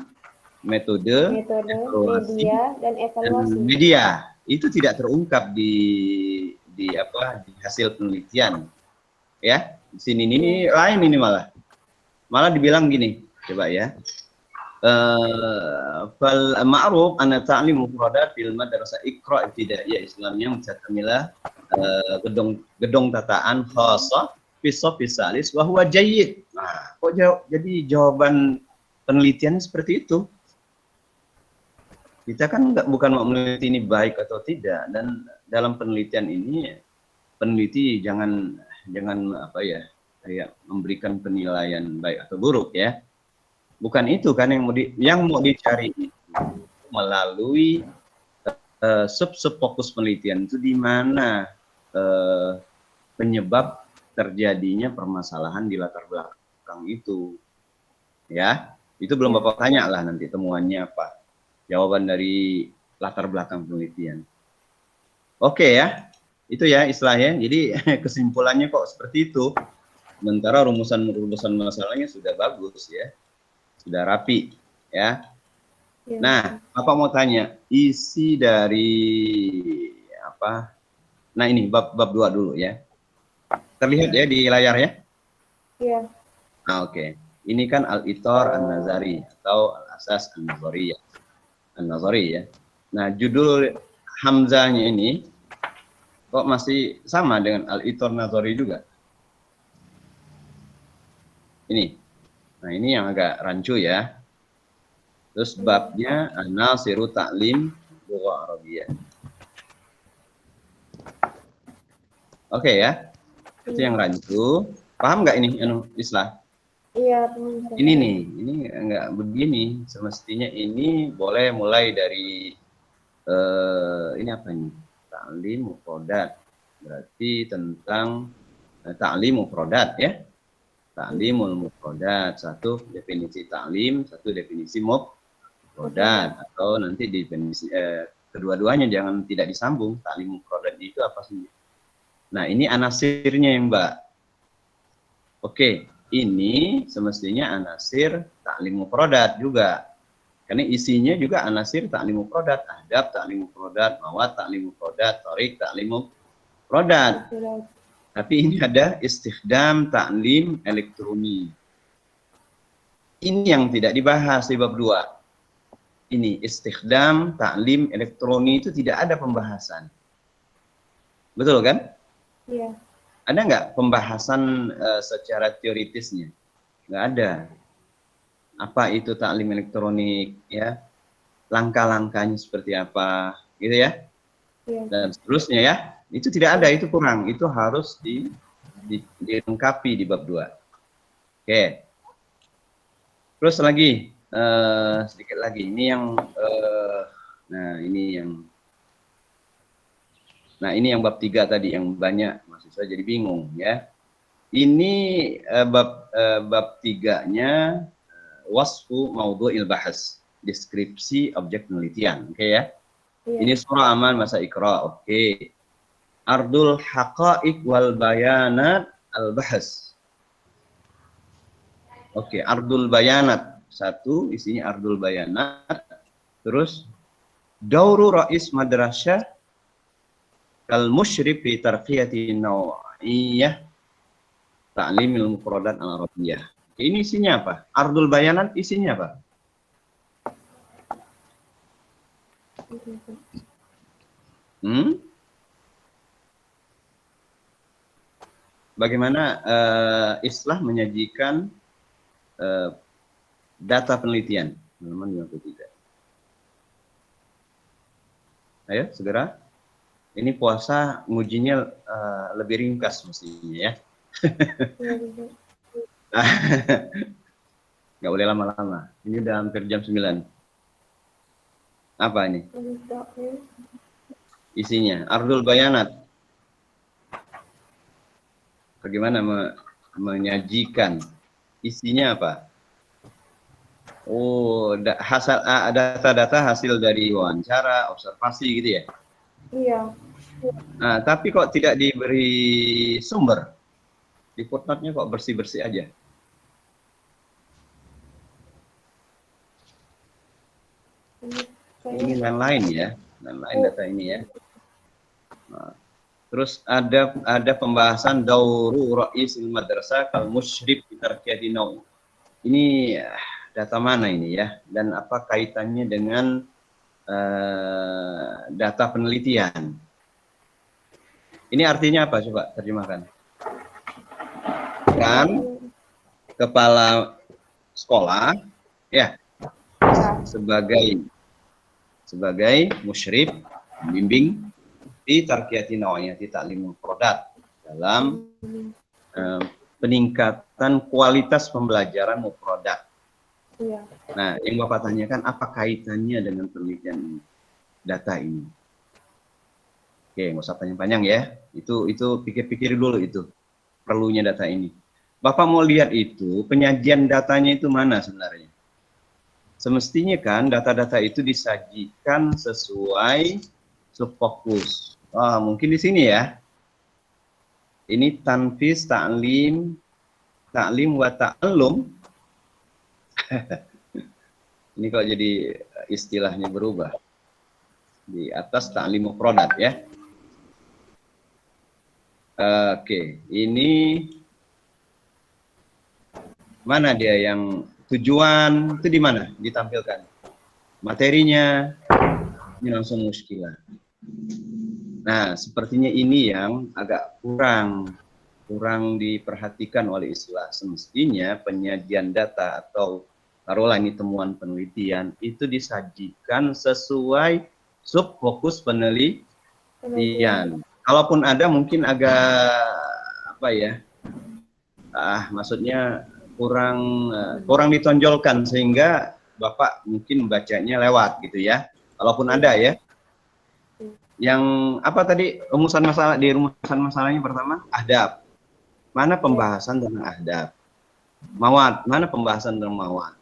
metode, evaluasi, media, dan dan evaluasi. media. Itu tidak terungkap di hasil penelitian. Ya, di sini ini lain ini malah dibilang gini, coba ya. Fal ma'ruf anna ta'lim mufradat fil madrasah Iqra ibtidaiyah Islamiyah mutakamilah gedung tataan khasah fi salis wa huwa jayyid. Nah, kok jadi jawaban penelitiannya seperti itu? Kita kan bukan mau meneliti ini baik atau tidak, dan dalam penelitian ini peneliti jangan apa ya, kayak memberikan penilaian baik atau buruk ya. Bukan itu kan yang mau dicari itu melalui sub fokus penelitian itu di mana penyebab terjadinya permasalahan di latar belakang itu. Ya, itu belum Bapak tanya lah nanti temuannya apa. Jawaban dari latar belakang penelitian. Oke ya. Itu ya istilahnya. Jadi kesimpulannya kok seperti itu. Sementara rumusan masalahnya sudah bagus ya. Sudah rapi ya. Nah, Bapak mau tanya, isi dari apa? Nah, ini bab 2 dulu ya. Terlihat ya di layar ya? Iya. Nah, oke. Ini kan Al-Itar An-Nazari atau Al-Asas An-Nazari ya. Nah, judul Hamzahnya ini kok masih sama dengan Al-Itar Nazari juga? Ini. Nah, ini yang agak rancu ya. Terus babnya An-Nasiru Ta'lim Lugha Arabiyah. Oke ya. Itu yang rancu. Paham nggak ini Islah? Iya, teman-teman. Ini nih, ini enggak begini. Semestinya ini boleh mulai dari ini apa ini? Ta'lim mufradat. Berarti tentang ta'lim mufradat ya. Ta'limul mufradat, satu definisi ta'lim, satu definisi mufradat, atau nanti definisi kedua-duanya jangan tidak disambung. Ta'lim mufradat itu apa sih? Nah, ini anasirnya ya, Mbak. Oke, ini semestinya anasir ta'lim mufradat juga. Karena isinya juga anasir ta'lim mufradat, adab ta'lim mufradat, mawad ta'lim mufradat, tariq ta'lim mufradat. Tapi ini ada istikhdam ta'lim elektroni. Ini yang tidak dibahas di bab 2. Ini istikhdam ta'lim elektroni itu tidak ada pembahasan. Betul kan? Iya. Ada nggak pembahasan secara teoritisnya? Nggak ada. Apa itu ta'lim elektronik ya? Langkah-langkahnya seperti apa? Gitu ya? Iya. Dan seterusnya ya. Itu tidak ada, itu kurang. Itu harus dilengkapi di bab 2. Oke. Terus lagi, sedikit lagi. Ini yang, ini yang bab 3 tadi, yang banyak mahasiswa jadi bingung ya. Ini bab 3-nya wasfu maudhu'il bahas. deskripsi objek penelitian. Oke ya. Iya. Ini surah aman masa Iqra. Oke. Ardul haqa'iq wal bayanat al-bahas. Oke, ardul bayanat. Satu, isinya ardul bayanat. Terus, dauru rais madrasyah kal musyrif fi tarqiyati naw'iyah ta'limil mufradat al-arabiyyah. Ini isinya apa? Ardul bayanat isinya apa? Bagaimana Islah menyajikan data penelitian? Halaman 53. Ayo, segera. Ini puasa ngujinya lebih ringkas mestinya ya. Nggak boleh lama-lama. Ini udah hampir jam 9. Apa ini? Isinya, ardul bayanat. Bagaimana menyajikan? Isinya apa? Oh, data-data hasil dari wawancara, observasi gitu ya? Iya. Nah, tapi kok tidak diberi sumber? Di footnote-nya kok bersih-bersih aja? Ini lain-lain ya, lain-lain data ini ya. Nah, terus ada pembahasan dauru ra'isil madrasah kal musyrif fi tarqiyati naw'. Ini data mana ini ya? Dan apa kaitannya dengan data penelitian? Ini artinya apa? Coba terjemahkan. Kan kepala sekolah ya sebagai musyrif membimbing di tarqiyati naw'iyati ta'limul mufradat dalam peningkatan kualitas pembelajaran mufradat. Iya. Nah, yang Bapak tanyakan apa kaitannya dengan penelitian data ini? Oke, nggak usah panjang-panjang ya. Itu pikir-pikir dulu itu perlunya data ini. Bapak mau lihat itu penyajian datanya itu mana sebenarnya? Semestinya kan data-data itu disajikan sesuai subfokus. Mungkin di sini ya. Ini tanfis, ta'lim wa ta'allum. Ini kok jadi istilahnya berubah. Di atas ta'lim mufradat ya. Oke, ini mana dia yang tujuan itu di mana ditampilkan? Materinya ini langsung muskilah. Nah, sepertinya ini yang agak kurang diperhatikan oleh Islah. Semestinya penyajian data atau taruhlah ini temuan penelitian itu disajikan sesuai subfokus penelitian. Kalaupun ada mungkin agak apa ya? Maksudnya kurang ditonjolkan sehingga Bapak mungkin membacanya lewat gitu ya. Kalaupun ada ya. Yang apa tadi rumusan masalahnya pertama ahdab. Mana pembahasan tentang ahdab? Mawad, mana pembahasan tentang mawad?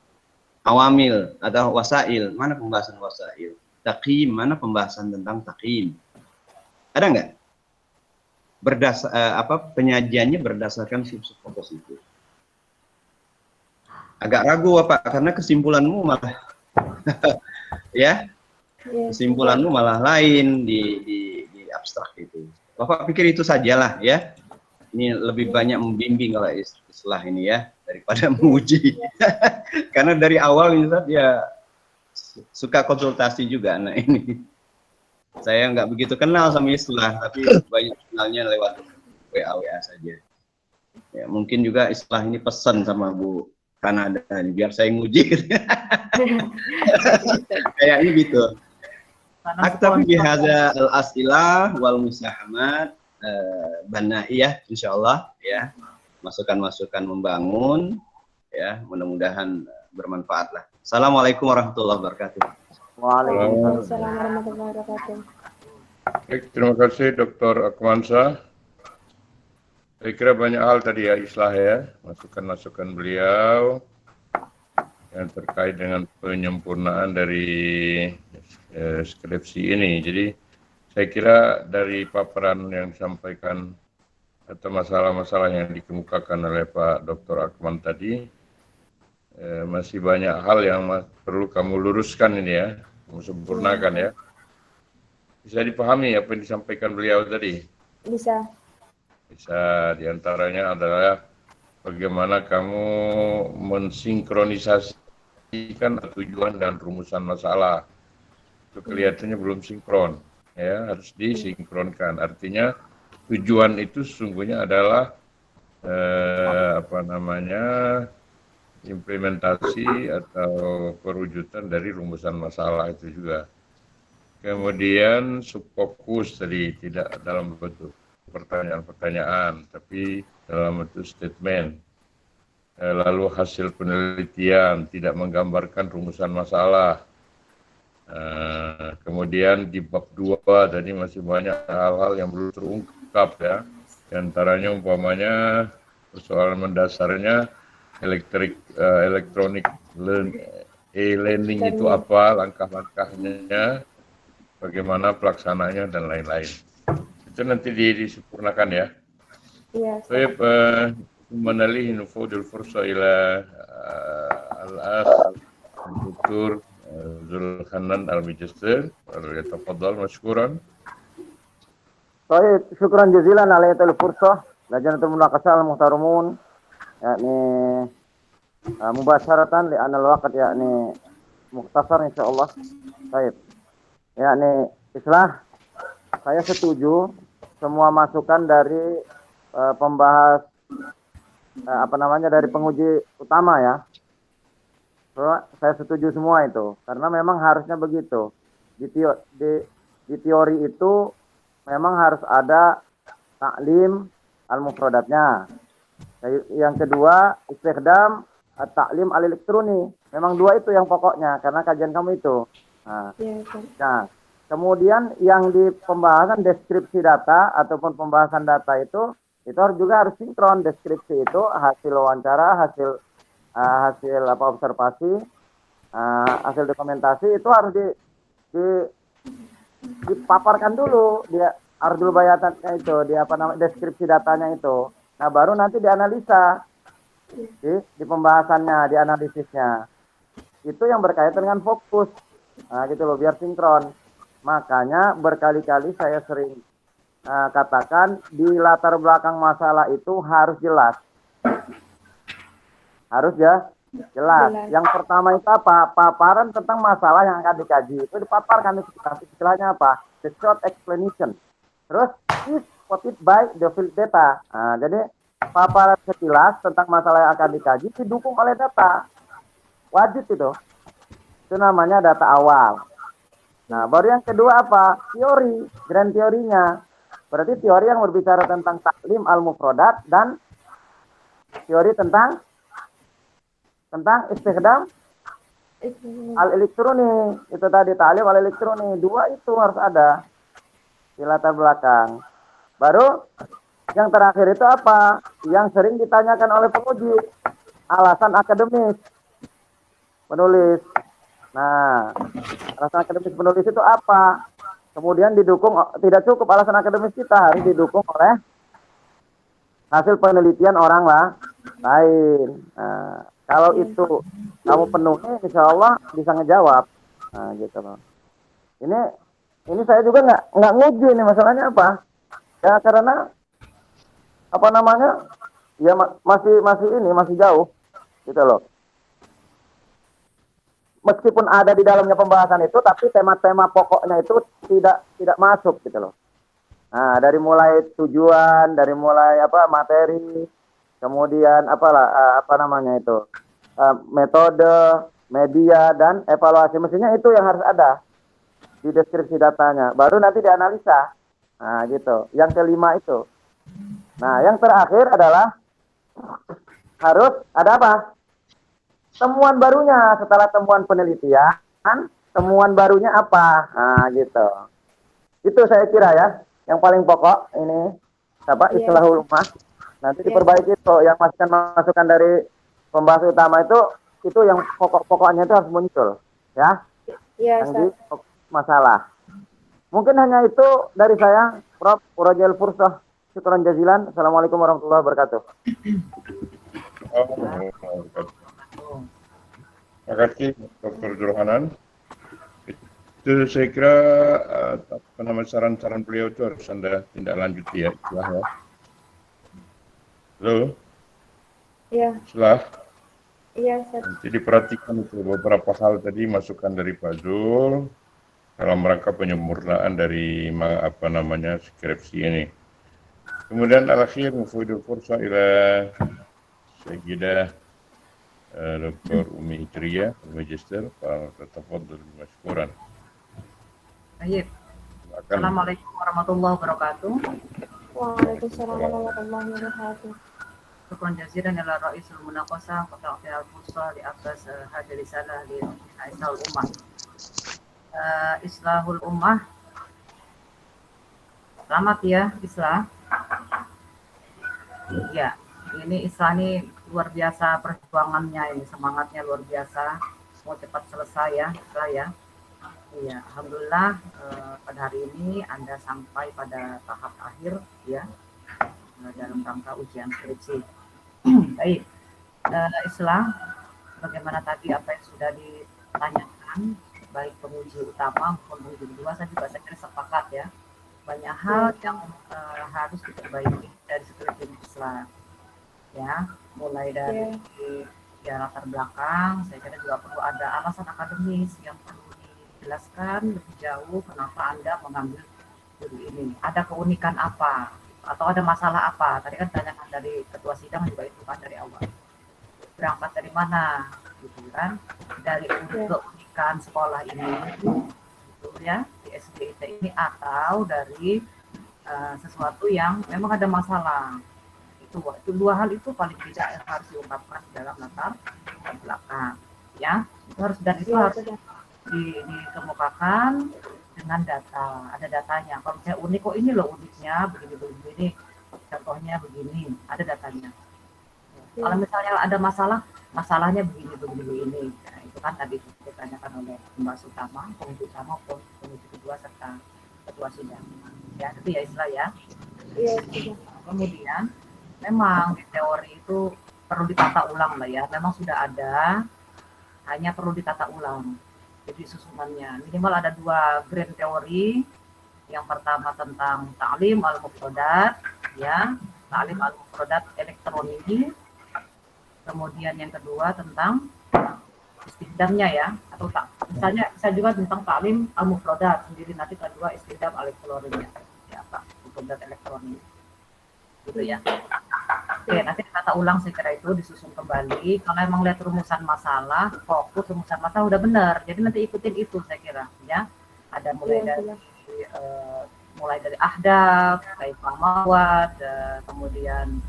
Awamil atau wasail, mana pembahasan wasail? Taqim, mana pembahasan tentang taqim? Ada nggak? Penyajiannya berdasarkan subfokus itu. Agak ragu Pak, karena kesimpulanmu malah ya, kesimpulanmu malah lain di abstrak itu. Bapak pikir itu sajalah ya. Ini lebih banyak membimbing kalau Islah ini ya daripada menguji. Karena dari awal Ustaz ya suka konsultasi juga anak ini. Saya nggak begitu kenal sama Islah, tapi banyak kenalnya lewat WA saja. Ya, mungkin juga Islah ini pesan sama Bu Kanada biar saya nguji. Kayaknya gitu. Aktabi bihadza al-as'ilah wal musahamat banaiyah insyaallah ya. Masukan-masukan membangun ya, mudah-mudahan bermanfaat lah. Assalamualaikum warahmatullahi wabarakatuh. Waalaikumsalam warahmatullahi wabarakatuh. Baik, terima kasih Dr. Akmansyah. Saya kira banyak hal tadi ya Islah ya, masukan-masukan beliau yang terkait dengan penyempurnaan dari skripsi ini. Jadi saya kira dari paparan yang disampaikan atau masalah-masalah yang dikemukakan oleh Pak Dr. Akmal tadi, masih banyak hal yang perlu kamu luruskan ini ya, kamu sempurnakan ya. Bisa dipahami apa yang disampaikan beliau tadi? Bisa. Bisa, diantaranya adalah bagaimana kamu mensinkronisasikan tujuan dan rumusan masalah. Itu kelihatannya belum sinkron, ya harus disinkronkan. Artinya tujuan itu sesungguhnya adalah implementasi atau perwujudan dari rumusan masalah itu juga. Kemudian subfokus tadi tidak dalam bentuk pertanyaan-pertanyaan, tapi dalam bentuk statement. Lalu hasil penelitian tidak menggambarkan rumusan masalah. Kemudian di bab 2 tadi masih banyak hal-hal yang belum terungkap ya. Di antaranya umpamanya persoalan mendasarnya electronic e-learning itu apa, langkah-langkahnya, bagaimana pelaksananya dan lain-lain. Itu nanti disempurnakan ya. Iya. Baik, menalih info dul fursa ila al-akh Dr. Zulhanan Al-Mijastir. Yatafadhal mashkuran. Baik, syukran jazilan alaiyatul fursah. Lajnatul munaqashah al-muhtaramun. Yakni mubasyaratan li'anal waqt yakni mukhtasar insyaallah. Baik. Yakni islah saya setuju semua masukan dari pembahas dari penguji utama ya. Saya setuju semua itu karena memang harusnya begitu. Di teori itu memang harus ada taklim al-mufradatnya. Yang kedua istikhdam taklim al-elektroni. Memang dua itu yang pokoknya karena kajian kamu itu. Nah, kemudian yang di pembahasan deskripsi data ataupun pembahasan data itu harus sinkron. Deskripsi itu hasil wawancara, hasil observasi, hasil dokumentasi itu harus dipaparkan dulu, dia harus dulu bayatannya itu, deskripsi datanya itu. Nah, baru nanti dianalisa di pembahasannya, di analisisnya. Itu yang berkaitan dengan fokus. Nah, gitu loh, biar sinkron. Makanya berkali-kali saya sering katakan di latar belakang masalah itu harus jelas. Harus ya jelas. Yang pertama itu apa? Paparan tentang masalah yang akan dikaji. Itu dipaparkan istilahnya apa? The short explanation. Terus is quoted by the field data. Nah, jadi paparan sekilas tentang masalah yang akan dikaji didukung oleh data. Wajib itu. Itu namanya data awal. Nah, baru yang kedua apa? Teori, grand teorinya. Berarti teori yang berbicara tentang taklim al-mufradat dan teori tentang istikhdam al-elektroni. Itu tadi taklim al-elektroni. Dua itu harus ada di latar belakang. Baru yang terakhir itu apa? Yang sering ditanyakan oleh penguji. Alasan akademis penulis. Nah, alasan akademis penulis itu apa? Kemudian didukung, tidak cukup alasan akademis kita, harus didukung oleh hasil penelitian orang lain. Nah, kalau itu kamu penuhi, insya Allah bisa ngejawab. Nah, gitu loh. Ini saya juga nggak nguji ini, masalahnya apa? Ya karena ya masih jauh, gitu loh. Meskipun ada di dalamnya pembahasan itu, tapi tema-tema pokoknya itu tidak masuk gitu loh. Nah, dari mulai tujuan, dari mulai materi, kemudian metode, media dan evaluasi. Mestinya itu yang harus ada di deskripsi datanya. Baru nanti dianalisa. Nah, gitu. Yang kelima itu. Nah, yang terakhir adalah harus ada apa? Temuan barunya. Setelah temuan penelitian, temuan barunya apa? Nah, gitu. Itu saya kira ya, yang paling pokok ini istilahul ummah. Nanti diperbaiki tuh yang masukan dari pembahas utama itu itu yang pokok-pokoknya itu harus muncul, ya, Iya, yang di Ustaz. masalah. Mungkin hanya itu dari saya, Prof. Urajal Fursah. Syukran jazilan. Assalamualaikum warahmatullahi wabarakatuh. Terima kasih Dr. Johanan. Itu saya kira apa nama saran-saran beliau itu harus Anda tindak lanjuti ya, Islah ya. Halo, Iya, Islah. iya, Ustaz. Nanti diperhatikan itu beberapa hal tadi masukan dari Pak Zul dalam rangka penyempurnaan dari apa namanya skripsi ini. Kemudian al-akhir mufidul fursa ila Sayyidah Dr. Umi Idriyah, Magister, Tafadhal Mashkuran. Baik. Silakan. Assalamualaikum warahmatullahi wabarakatuh. Waalaikumsalam warahmatullahi wabarakatuh. Syukran jazilan ila Ra'isul Munaqasah wa ta'fiyal fursa li abbas hadir risalah li Islahul Ummah. Islahul Ummah. Selamat ya, Islah. Ya, ini Islah ini luar biasa perjuangannya ini, semangatnya luar biasa. Mau cepat selesai ya, Islah ya. Iya, alhamdulillah pada hari ini Anda sampai pada tahap akhir ya dalam rangka ujian skripsi. Baik, Islah, bagaimana tadi apa yang sudah ditanyakan, baik penguji utama maupun penguji kedua, saya kira sepakat ya. Banyak hal yang harus diperbaiki dari skripsi Islah, ya, mulai dari ya, latar belakang. Saya kira juga perlu ada alasan akademis yang perlu jelaskan lebih jauh kenapa Anda mengambil judul ini. Ada keunikan apa? Atau ada masalah apa? Tadi kan tanyakan dari ketua sidang juga itu kan dari awal. Berangkat dari mana? Gitu kan? Dari keunikan sekolah ini, gitu ya, di SDIT ini, atau dari sesuatu yang memang ada masalah. Itu dua hal itu paling tidak yang harus diungkapkan dalam latar belakang. Ya, itu harus, dan itu harus dikemukakan dengan data, ada datanya. Kalau misalnya unik, kok ini loh uniknya begini, contohnya begini, ada datanya. Kalau misalnya ada masalah, masalahnya begini. Nah, itu kan tadi ditanyakan oleh pembahas utama, penguji utama, penguji kedua serta ketua sidang. Ya, itu ya Islah ya. Iya. Kemudian memang di teori itu perlu ditata ulang lah ya. Memang sudah ada, hanya perlu ditata ulang. Jadi susunannya minimal ada 2 grand teori. Yang pertama tentang ta'lim al-mufradat, ya, ta'lim al-mufradat elektronik. Kemudian yang kedua tentang istidamnya ya, atau misalnya bisa juga tentang ta'lim al-mufradat sendiri, nanti kedua istidam elektroniknya, ya Pak, mufradat elektronik, gitu ya. Oke, nanti ditata ulang saya kira itu disusun kembali. Kalau emang lihat rumusan masalah, fokus rumusan masalah udah benar. Jadi nanti ikutin itu saya kira ya. Ada mulai dari ahdaf, kaifah mawad, kemudian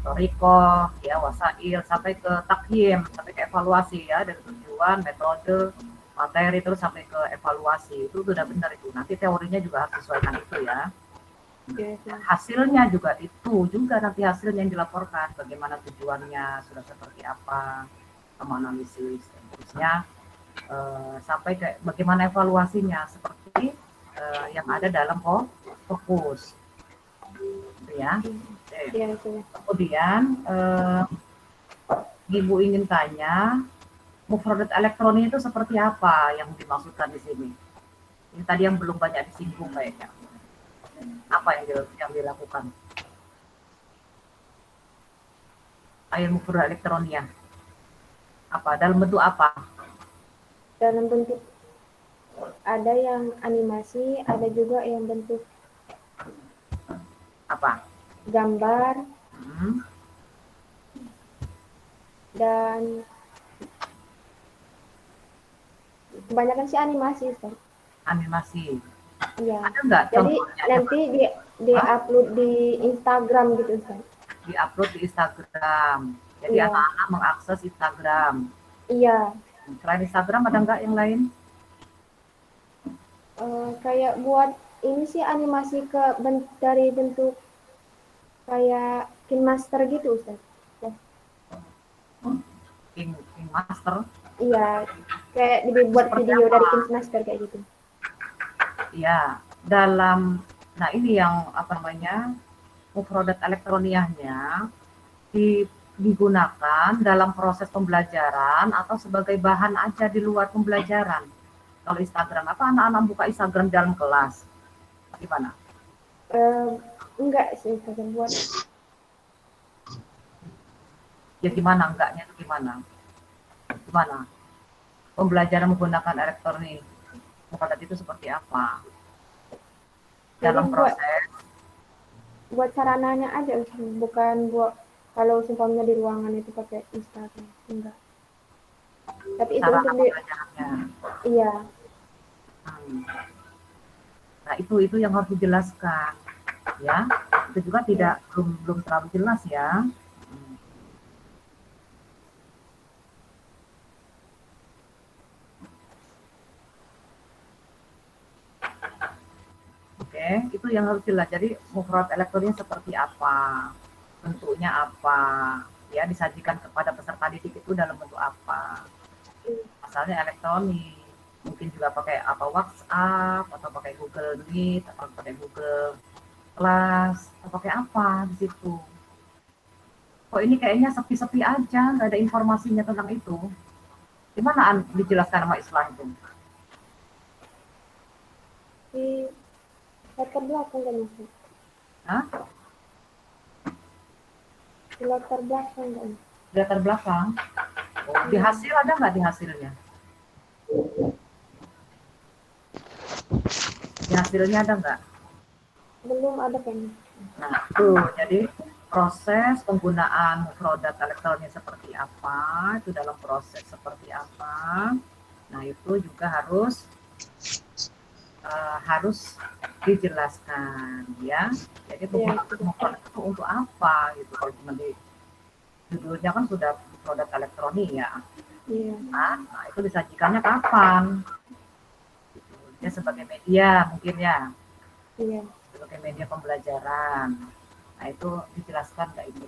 toriko, ya, wasail, sampai ke takhim, sampai ke evaluasi ya, dari tujuan, metode, materi, terus sampai ke evaluasi. Itu sudah benar itu. Nanti teorinya juga harus sesuaikan itu ya. Hasilnya juga itu juga nanti hasilnya yang dilaporkan, bagaimana tujuannya, sudah seperti apa, analisis, terusnya sampai ke bagaimana evaluasinya, seperti yang ada dalam fokus, gitu ya. Kemudian Ibu ingin tanya, mufradat elektronik itu seperti apa yang dimaksudkan di sini? Ini tadi yang belum banyak disinggung kayaknya. Apa yang dilakukan? Mufradat elektronik apa? Dalam bentuk apa? Dalam bentuk ada yang animasi, ada juga yang bentuk apa? Gambar. Dan kebanyakan sih animasi, Ustaz. Animasi. Iya. Ada nggak Jadi contohnya? nanti di upload di Instagram gitu, Ustaz. Di upload di Instagram. Jadi anak-anak mengakses Instagram. Iya. Selain Instagram ada nggak yang lain? Kayak buat ini sih animasi dari bentuk kayak KineMaster gitu, Ustaz. King Master. Iya, kayak dibuat Seperti video apa? dari Kingsmaster kayak gitu. Ya, nah ini yang apa namanya, mufradat elektroniyahnya digunakan dalam proses pembelajaran atau sebagai bahan aja di luar pembelajaran. Kalau Instagram, apa anak-anak buka Instagram dalam kelas? Gimana? Enggak sih, kagak buat. Ya gimana enggaknya itu gimana? Gimana? Pembelajaran menggunakan elektronik, mufradat itu seperti apa? Jadi Dalam proses buat sarananya aja, bukan buat kalau seumpamanya di ruangan itu pakai Instagram, enggak. Tapi itu sarana untuk pembelajarannya. iya, Hmm. Nah itu yang harus dijelaskan, ya. Itu juga belum terlalu jelas ya. Hmm. Oke, itu yang harus jelas. Jadi mufrad elektronik seperti apa, bentuknya apa, ya disajikan kepada peserta didik itu dalam bentuk apa. Asalnya elektronik, mungkin juga pakai apa WhatsApp atau pakai Google Meet atau pakai Google Class atau pakai apa di situ. Kok ini kayaknya sepi-sepi aja, nggak ada informasinya tentang itu. Gimana dijelaskan sama Islah itu? di latar belakang kan Mas? Hah? Di latar belakang kan? Di latar belakang? Oh, di hasil ada nggak di hasilnya? Di hasilnya ada nggak? Belum ada kan? Nah, tuh, jadi proses penggunaan mufradat elektronik seperti apa, itu dalam proses seperti apa. Nah, itu juga harus dijelaskan ya. Jadi penggunaan mufradat itu untuk apa gitu. Kalau cuma di judulnya kan sudah produk elektronik ya. Iya. Nah, itu disajikannya kapan? Gitu. Ya sebagai media mungkin ya. Iya. Sebagai media pembelajaran. Nah, itu dijelaskan kayak itu.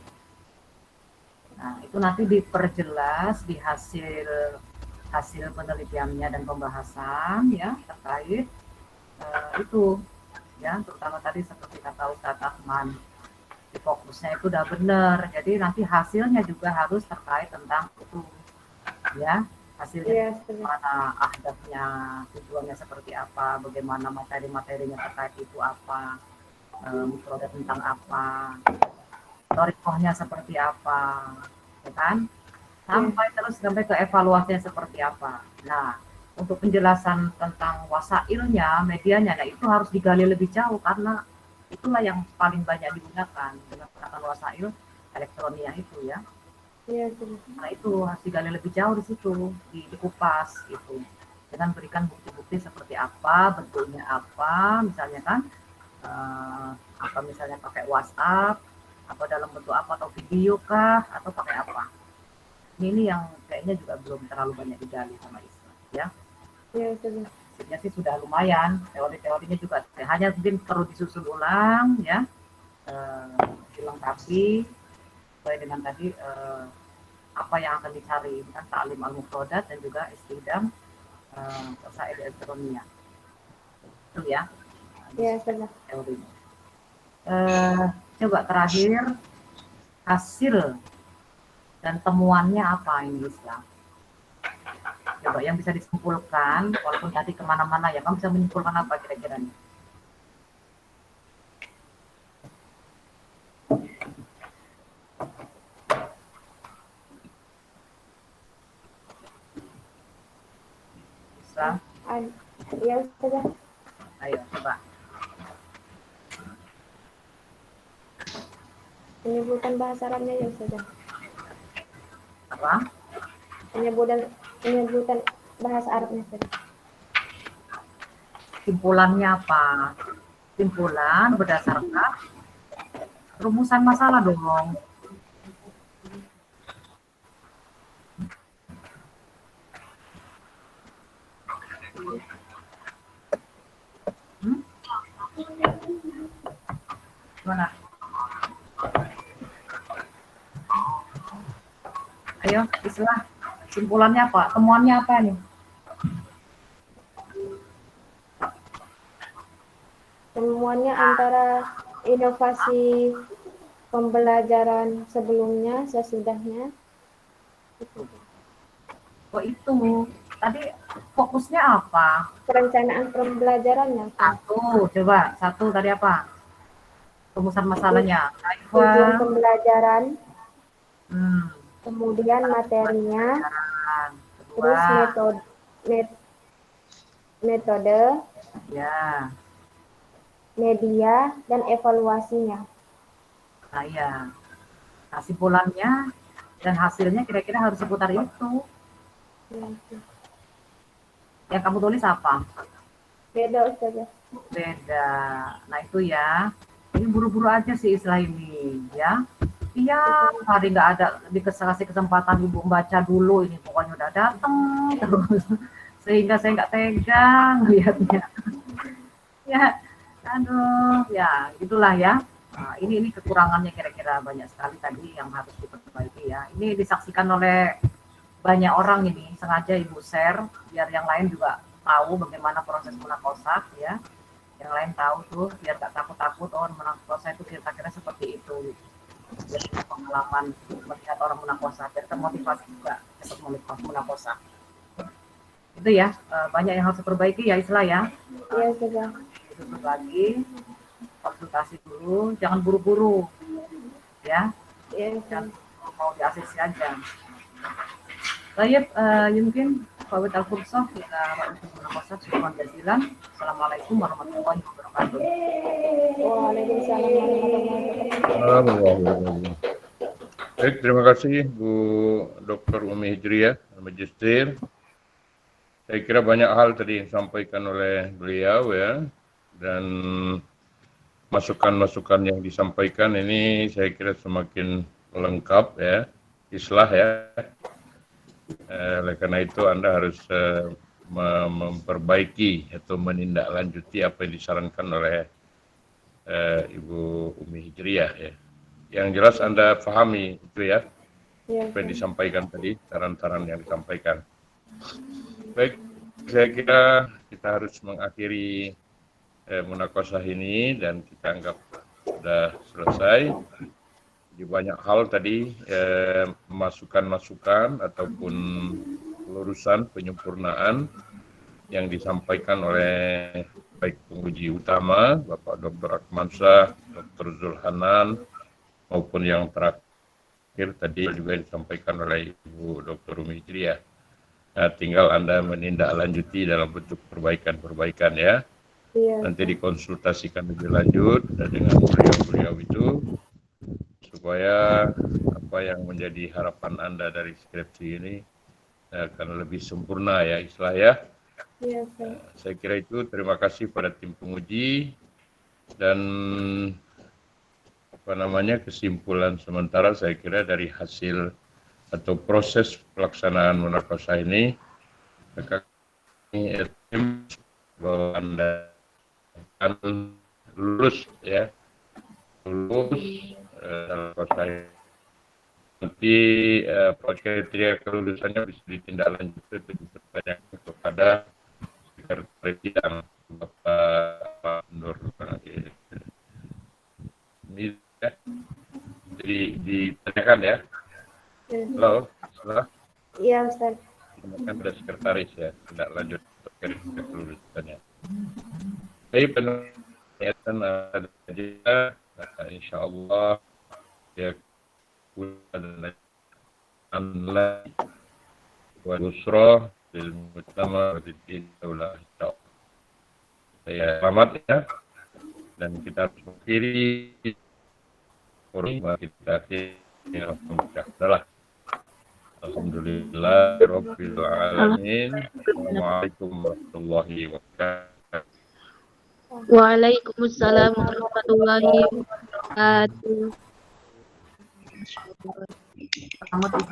Nah, itu nanti diperjelas di hasil penelitiannya dan pembahasan ya terkait itu ya, terutama tadi seperti kata Ustadz Ahmad, di fokusnya itu udah benar. Jadi nanti hasilnya juga harus terkait tentang itu ya, hasilnya mana ahdafnya, tujuannya seperti apa, bagaimana materi-materinya terkait itu apa, mufradat tentang apa, torikohnya seperti apa, ya kan? Sampai ke evaluasinya seperti apa. Nah, untuk penjelasan tentang wasailnya, medianya, nah itu harus digali lebih jauh karena itulah yang paling banyak digunakan menggunakan wasail elektronik itu ya. Nah itu harus digali lebih jauh di situ, dikupas gitu, dengan berikan bukti-bukti seperti apa, bentuknya apa, misalnya kan apa misalnya pakai WhatsApp, atau dalam bentuk apa, atau video kah, atau pakai apa. Ini yang kayaknya juga belum terlalu banyak digali sama Islam ya. Hasilnya sih sudah lumayan, teori-teorinya juga hanya mungkin perlu disusun ulang ya, dilengkapi sesuai dengan tadi apa yang akan dicari kan, ta'lim al-mufradat dan juga istidam wasail elektronia itu ya. Teorinya. Coba terakhir hasil dan temuannya apa ini Islam? Coba yang bisa disimpulkan, walaupun tadi kemana-mana ya, kamu bisa menyimpulkan apa kira-kira nih? Bisa? Ya Ustazah. Ayo coba. Penyebutan bahasa Arabnya ya Ustazah. Apa? Penyebutan bahasa Arabnya Ustazah. Simpulannya apa? Simpulan berdasarkan rumusan masalah dong. Gimana? Ayo, Islah. Simpulannya apa? Temuannya apa nih? Temuannya antara inovasi pembelajaran sebelumnya, sesudahnya. Oh itu. Tadi fokusnya apa? Perencanaan pembelajarannya. Satu tadi apa? Rumusan masalahnya. Tujuan pembelajaran, Hmm, kemudian materinya, terus kedua, metode, ya, media, dan evaluasinya. nah ya. Nah, simpulannya dan hasilnya kira-kira harus seputar itu. Yang kamu tulis apa? Beda, Ustazah. Beda. Nah itu ya. Ini buru-buru aja sih istilah ini, ya. Iya, hari nggak ada dikasih kesempatan ibu membaca dulu, ini pokoknya udah datang terus, sehingga saya nggak tegang lihatnya. Ya, aduh, ya gitulah ya. Nah, ini kekurangannya kira-kira banyak sekali tadi yang harus diperbaiki ya. Ini disaksikan oleh banyak orang ini, sengaja ibu share biar yang lain juga tahu bagaimana proses munakosah ya. Yang lain tahu tuh biar gak takut-takut, oh munakosah itu kira-kira seperti itu. Jadi pengalaman melihat orang munakosah, biar termotivasi juga cepat munakosah. Itu ya, banyak yang harus diperbaiki ya Isla ya. Iya, Ustazah. Tutup lagi, konsultasi dulu, jangan buru-buru ya. Iya, Jangan mau di ACC aja. Baik, mungkin Fawid Al-Fursah kita munakosah syukran jazilan. Assalamualaikum warahmatullahi wabarakatuh. Waalaikumsalam warahmatullahi wabarakatuh. Baik, terima kasih Bu Dr. Umi Hijriyah, Magister. Saya kira banyak hal tadi yang disampaikan oleh beliau ya, dan masukan-masukan yang disampaikan ini saya kira semakin lengkap ya, islah ya. Oleh karena itu Anda harus memperbaiki atau menindaklanjuti apa yang disarankan oleh Ibu Umi Hijriyah ya. Yang jelas Anda pahami itu ya, apa yang disampaikan tadi, saran-saran yang disampaikan. Baik, saya kira kita harus mengakhiri munakosah ini dan kita anggap sudah selesai. Di banyak hal tadi masukan-masukan ataupun pelurusan penyempurnaan yang disampaikan oleh baik penguji utama Bapak Dr. Akmansyah, Dr. Zulhanan, maupun yang terakhir tadi juga disampaikan oleh Ibu Dr. Umi Hijriyah. Nah, tinggal Anda menindaklanjuti dalam bentuk perbaikan-perbaikan ya. Iya. Nanti dikonsultasikan lebih lanjut dengan beliau-beliau itu supaya apa yang menjadi harapan Anda dari skripsi ini akan lebih sempurna ya Islah ya. Iya, Saya kira itu. Terima kasih pada tim penguji dan kesimpulan sementara saya kira dari hasil atau proses pelaksanaan munakosah ini kami bahwa Anda akan lulus ya, dalam nanti kriteria kelulusannya bisa ditindaklanjuti untuk dipertanyakan kepada sekretariat yang Bapak Nur ini ya. Jadi ditanyakan ya. Halo, salah. Iya, Ustaz. Kan ada sekretaris ya, tidak lanjut verifikasi kelulusannya. Baik, penelitian ada saja, insya Allah ya online wa yusra lil mujtama bidin daulah. Saya selamat ya, dan kita harus mengakhiri kita akhiri alhamdulillah. Alhamdulillah Rabbil Alamin. Assalamualaikum warahmatullahi wabarakatuh. Waalaikumsalam warahmatullahi wabarakatuh.